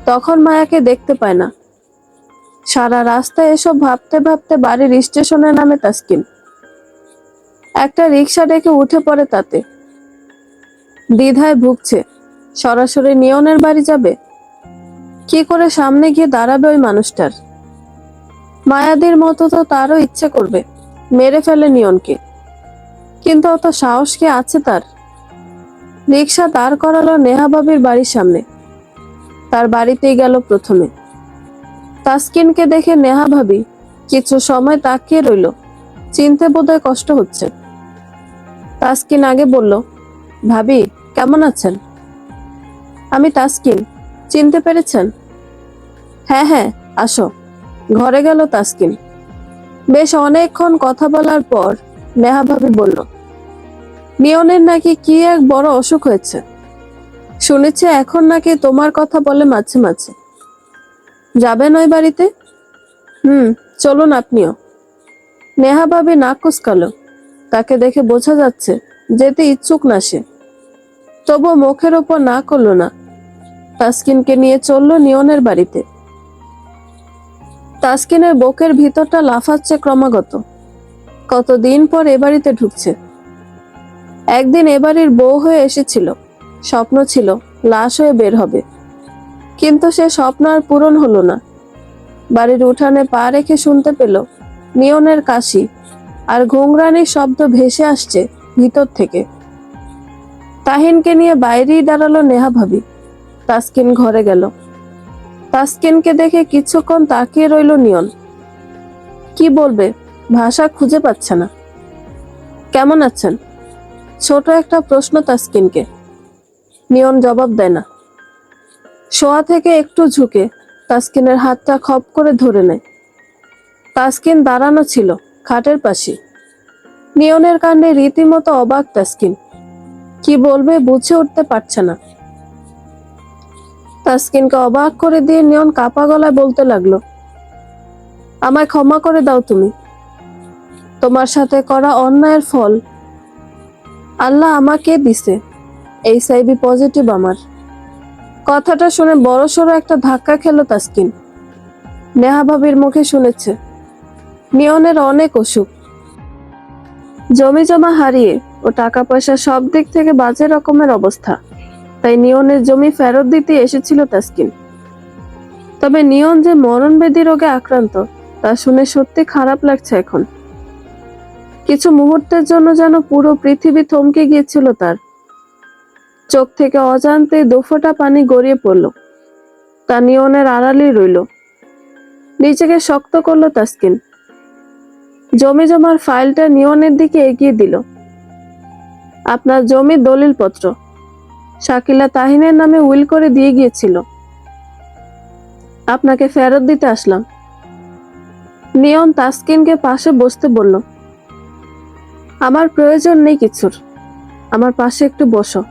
তখন মায়াকে দেখতে পায় না। সারা রাস্তায় এসব ভাবতে ভাবতে বাড়ির স্টেশনে নামে তাসকিন। একটা রিক্সা ডেকে উঠে পড়ে তাতে। দ্বিধায় ভুগছে, সরাসরি নিয়নের বাড়ি যাবে, কি করে সামনে গিয়ে দাঁড়াবে ওই মানুষটার। মায়াদের মতো তো তারও ইচ্ছে করবে মেরে ফেলে নিয়নকে, কিন্তু অত সাহস কি আছে তার? রিক্সা দাঁড় করালো নেহা ভাবির বাড়ির সামনে। তার বাড়িতেই গেল প্রথমে। তাসকিনকে দেখে নেহা ভাবি কিছু সময় তাকিয়ে রইল, চিনতে বোধহয় কষ্ট হচ্ছে। তাসকিন আগে বলল, ভাবি কেমন আছেন? আমি তাসকিন, চিনতে পেরেছেন? হ্যাঁ হ্যাঁ, আসো। ঘরে গেল তাসকিন। বেশ অনেকক্ষণ কথা বলার পর নেহা ভাবি বলল, নিয়নের নাকি কি এক বড় অসুখ হয়েছে। শুনেছি এখন নাকি তোমার কথা বলে মাঝে মাঝে। যাবেন ওই বাড়িতে? চলুন আপনিও। নেহা ভাবি নাক কুচকালো। তাকে দেখে বোঝা যাচ্ছে যেতে ইচ্ছুক না সে, তবু মুখের ওপর না করলো না। তাসকিনকে নিয়ে চললো নিয়নের বাড়িতে। তাসকিনের বুকের ভিতরটা লাফাচ্ছে ক্রমাগত। কতদিন পর এ বাড়িতে ঢুকছে। একদিন এ বাড়ির বউ হয়ে এসেছিল, স্বপ্ন ছিল লাশ হয়ে বের হবে, কিন্তু সে স্বপ্ন আর পূরণ হলো না। বাড়ির উঠানে পা রেখে শুনতে পেল নিয়নের কাশি আর ঘুংরানির শব্দ ভেসে আসছে ভিতর থেকে। তাহিনকে নিয়ে বাইরেই দাঁড়ালো নেহা ভাবি। তাসকিন ঘরে গেল। তাসকিনকে দেখে কিছুক্ষণ তাকিয়ে রইল নিয়ন। কি বলবে ভাষা খুঁজে পাচ্ছে না। কেমন আছেন? ছোট একটা প্রশ্ন তাসকিনকে। নিয়ন জবাব দেয় না। শোয়া থেকে একটু ঝুঁকে তাসকিনের হাতটা খপ করে ধরে নেয়। তাসকিন দাঁড়ানো ছিল খাটের পাশে। নিয়নের কাণ্ডে রীতিমতো অবাক তাসকিন। কি বলবে বুঝে উঠতে পারছে না। তাসকিনকে অবাক করে দিয়ে নিয়ন কাপা গলায় বলতে লাগলো, আমায় ক্ষমা করে দাও তুমি। তোমার সাথে করা অন্যায়ের ফল আল্লাহ আমাকে দিছে। HIV পজিটিভ আমার। কথাটা শুনে বড়সড় একটা ধাক্কা খেল তাসকিন। নেহা ভাবির মুখে শুনেছে নিয়নের অনেক অসুখ, জমি জমা হারিয়ে ও টাকা পয়সা সব দিক থেকে বাজে রকমের অবস্থা। তাই নিয়নের জমি ফেরত দিতে এসেছিল তাসকিন। তবে নিয়ন যে মরণবেদী রোগে আক্রান্ত তা শুনে সত্যি খারাপ লাগছে এখন। কিছু মুহূর্তের জন্য যেন পুরো পৃথিবী থমকে গিয়েছিল তার। চোখ থেকে অজান্তে দুফোঁটা পানি গড়িয়ে পড়ল। তা নিয়নের আড়ালেই রইল। নিজেকে শক্ত করলো তাসকিন। জমি জমার ফাইলটা নিয়নের দিকে এগিয়ে দিল। আপনার জমির দলিলপত্র শাকিলা তাহিনের নামে উইল করে দিয়ে গিয়েছিল। আপনাকে ফেরত দিতে আসলাম। নিয়ন তাসকিনকে পাশে বসতে বলল, আমার প্রয়োজন নেই কিছুর, আমার পাশে একটু বসো।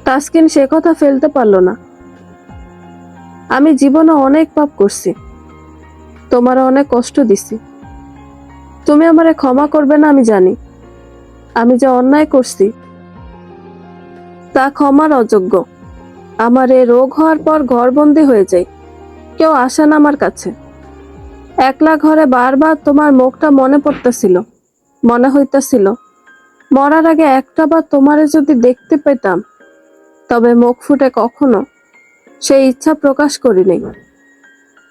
তাসকিন সে কথা ফেলতে পারল না। আমি জীবনে অনেক পাপ করছি, তোমার অনেক কষ্ট দিছি। তুমি আমারে ক্ষমা করবে না আমি জানি। আমি যে অন্যায় করছি তা ক্ষমার অযোগ্য। আমার এ রোগ হওয়ার পর ঘরবন্দি হয়ে যাই, কেউ আসে না আমার কাছে। একলা ঘরে বারবার তোমার মুখটা মনে পড়তেছিল। মনে হইতেছিল মরার আগে একটা বার তোমারে যদি দেখতে পেতাম, তবে মুখ ফুটে কখনো সেই ইচ্ছা প্রকাশ করিনি।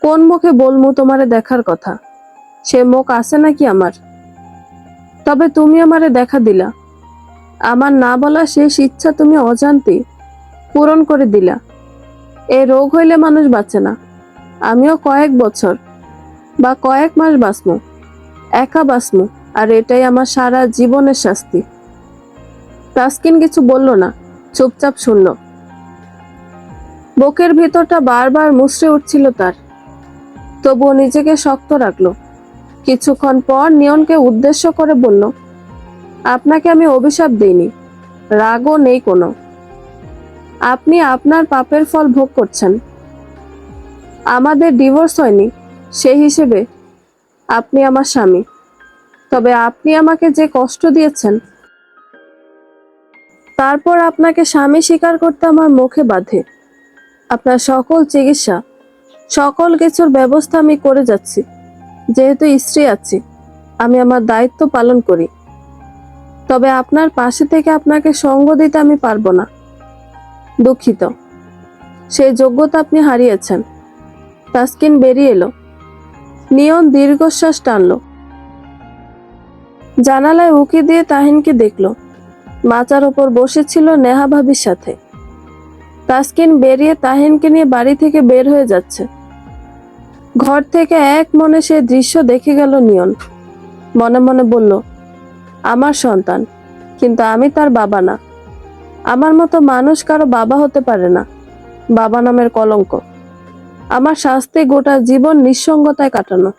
কোন মুখে বলমু তোমারে দেখার কথা? সে মুখ আছে নাকি আমার? তবে তুমি আমারে দেখা দিলা। আমার না বলা শেষ ইচ্ছা তুমি অজান্তে পূরণ করে দিলা। এ রোগ হইলে মানুষ বাঁচে না। আমিও কয়েক বছর বা কয়েক মাস বাঁচমু, একা বাঁচমু, আর এটাই আমার সারা জীবনের শাস্তি। তাসকিন কিছু বলল না, চুপচাপ শুনল। বুকের ভিতরটা বারবার মুচড়ে উঠছিল তার। তবুও নিজেকে শক্ত রাখলো। কিছুক্ষণ পর নিয়নকে উদ্দেশ্য করে বলল, আপনাকে আমি অভিশাপ দিইনি, রাগও নেই কোনো। আপনি আপনার পাপের ফল ভোগ করছেন। আমাদের ডিভোর্স হয়নি, সেই হিসেবে আপনি আমার স্বামী। তবে আপনি আমাকে যে কষ্ট দিয়েছেন, তারপর আপনাকে স্বামী স্বীকার করতে আমার মুখে বাধে। আপনার সকল চিকিৎসা, সকল কিছুর ব্যবস্থা আমি করে যাচ্ছি। যেহেতু স্ত্রী আছি, আমি আমার দায়িত্ব পালন করি। তবে আপনার পাশে থেকে আপনাকে সঙ্গ দিতে আমি পারবো না। দুঃখিত, সেই যোগ্যতা আপনি হারিয়েছেন। তাসকিন বেরিয়ে এলো। নিয়ন দীর্ঘশ্বাস টানলো। জানালায় উকি দিয়ে তাহিনকে দেখলো। মাচার ওপর বসেছিল নেহা ভাবির সাথে। তাসকিন বেরিয়ে তাহিনকে নিয়ে বাড়ি থেকে বের হয়ে যাচ্ছে। ঘর থেকে এক মনে সে দৃশ্য দেখে গেল নিয়ন। মনে মনে বলল, আমার সন্তান, কিন্তু আমি তার বাবা না। আমার মতো মানুষ কারো বাবা হতে পারে না। বাবা নামের কলঙ্ক। আমার শাস্তি গোটা জীবন নিঃসঙ্গতায় কাটানো।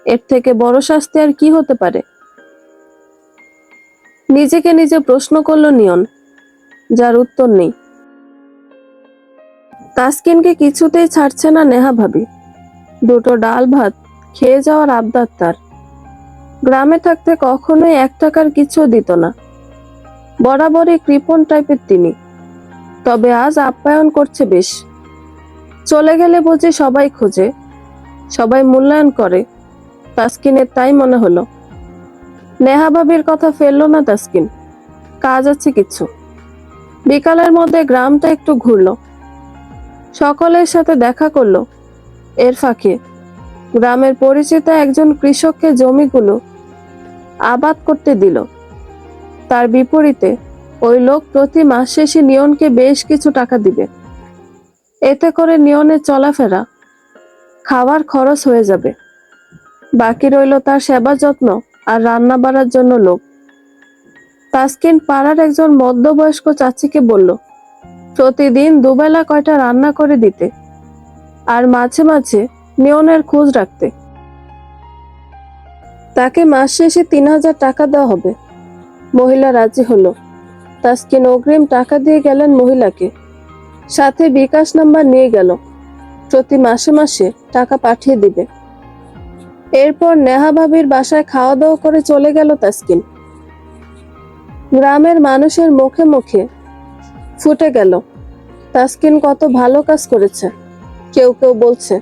এর থেকে বড় শাস্তি আর কি হতে পারে? নিজেকে নিজে প্রশ্ন করলো নিয়ন, যার উত্তর নেই। তাসকিনকে কিছুতেই ছাড়ছে না নেহা ভাবি। দুটো ডাল ভাত খেয়ে যাওয়ার আবদার তার। গ্রামে থাকতে কখনোই 1 টাকার কিছু দিত না। বরাবরই কৃপণ টাইপের তিনি। তবে আজ আপ্যায়ন করছে বেশ। চলে গেলে বুঝি সবাই খোঁজে, সবাই মূল্যায়ন করে। তাসকিনের তাই মনে হলো। নেহা ভাবির কথা ফেললো না তাসকিন। কাজ আছে কিছু। বিকালের মধ্যে গ্রামটা একটু ঘুরলো। সকলের সাথে দেখা করলো। এর ফাঁকে গ্রামের পরিচিত একজন কৃষককে জমিগুলো আবাদ করতে দিল। তার বিপরীতে ওই লোক প্রতি মাস শেষে নিয়নকে বেশ কিছু টাকা দিবে। এতে করে নিয়নের চলাফেরা, খাওয়ার খরচ হয়ে যাবে। বাকি রইল তার সেবা যত্ন আর রান্না বাড়ার জন্য লোক। তাসকিন পাড়ার একজন মধ্যবয়স্ক চাচিকে বলল প্রতিদিন দুবেলা কয়টা রান্না করে দিতে আর মাঝে মাঝে নিয়নের খোঁজ রাখতে। তাকে মাস শেষে 3,000 টাকা দেওয়া হবে। মহিলা রাজি হলো। তাসকিন অগ্রিম টাকা দিয়ে গেলেন মহিলাকে, সাথে বিকাশ নাম্বার নিয়ে গেল। প্রতি মাসে মাসে টাকা পাঠিয়ে দিবে। এরপর নেহা ভাবির বাসায় খাওয়া দাওয়া করে চলে গেল তাসকিন। গ্রামের মানুষের মুখে মুখে ফুটে গেল তাসকিন কত ভালো কাজ করেছে। কেউ কেউ বলছে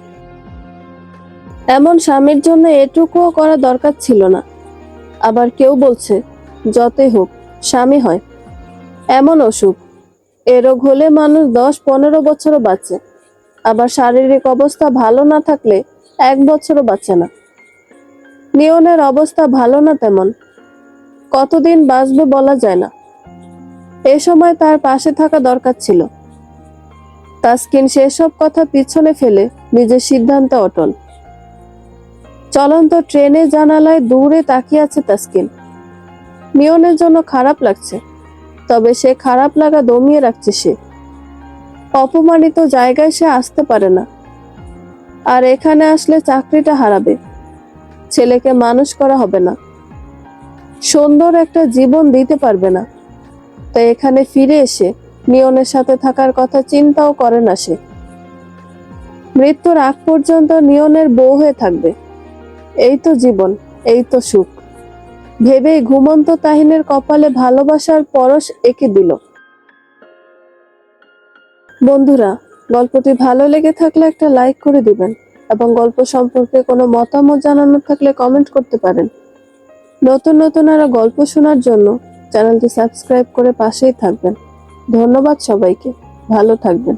এমন স্বামীর জন্য এটুকুও করা দরকার ছিল না। আবার কেউ বলছে যতই হোক স্বামী হয় এমন অসুখ, এ রোগ হলে মানুষ 10-15 বছরও বাঁচে। আবার শারীরিক অবস্থা ভালো না থাকলে 1 বছরও বাঁচে না। নিয়নের অবস্থা ভালো না তেমন, কতদিন বাঁচবে বলা যায় না। এ সময় তার পাশে থাকা দরকার ছিল। তাসকিন সেসব কথা পিছনে ফেলে নিজের সিদ্ধান্তে অটল। চলন্ত ট্রেনের জানালায় দূরে তাকিয়ে আছে তাসকিন। নিয়নের জন্য খারাপ লাগছে, তবে সে খারাপ লাগা দমিয়ে রাখছে। সে অপমানিত জায়গায় সে আসতে পারে না। আর এখানে আসলে চাকরিটা হারাবে, ছেলেকে মানুষ করা হবে না, সুন্দর একটা জীবন দিতে পারবে না। তাই এখানে ফিরে এসে নিয়নের সাথে থাকার কথা চিন্তাও করে না সে। মৃত্যুর আগ পর্যন্ত নিয়নের বউ হয়ে থাকবে, এই তো জীবন, এই তো সুখ ভেবেই ঘুমন্ত তাহিনের কপালে ভালোবাসার পরশ এঁকে দিল। বন্ধুরা, গল্পটি ভালো লেগে থাকলে একটা লাইক করে দিবেন এবং গল্প সম্পর্কে কোনো মতামত জানানোর থাকলে কমেন্ট করতে পারেন। নতুন নতুন আরো গল্প শোনার জন্য চ্যানেলটি সাবস্ক্রাইব করে পাশেই থাকবেন। ধন্যবাদ সবাইকে, ভালো থাকবেন।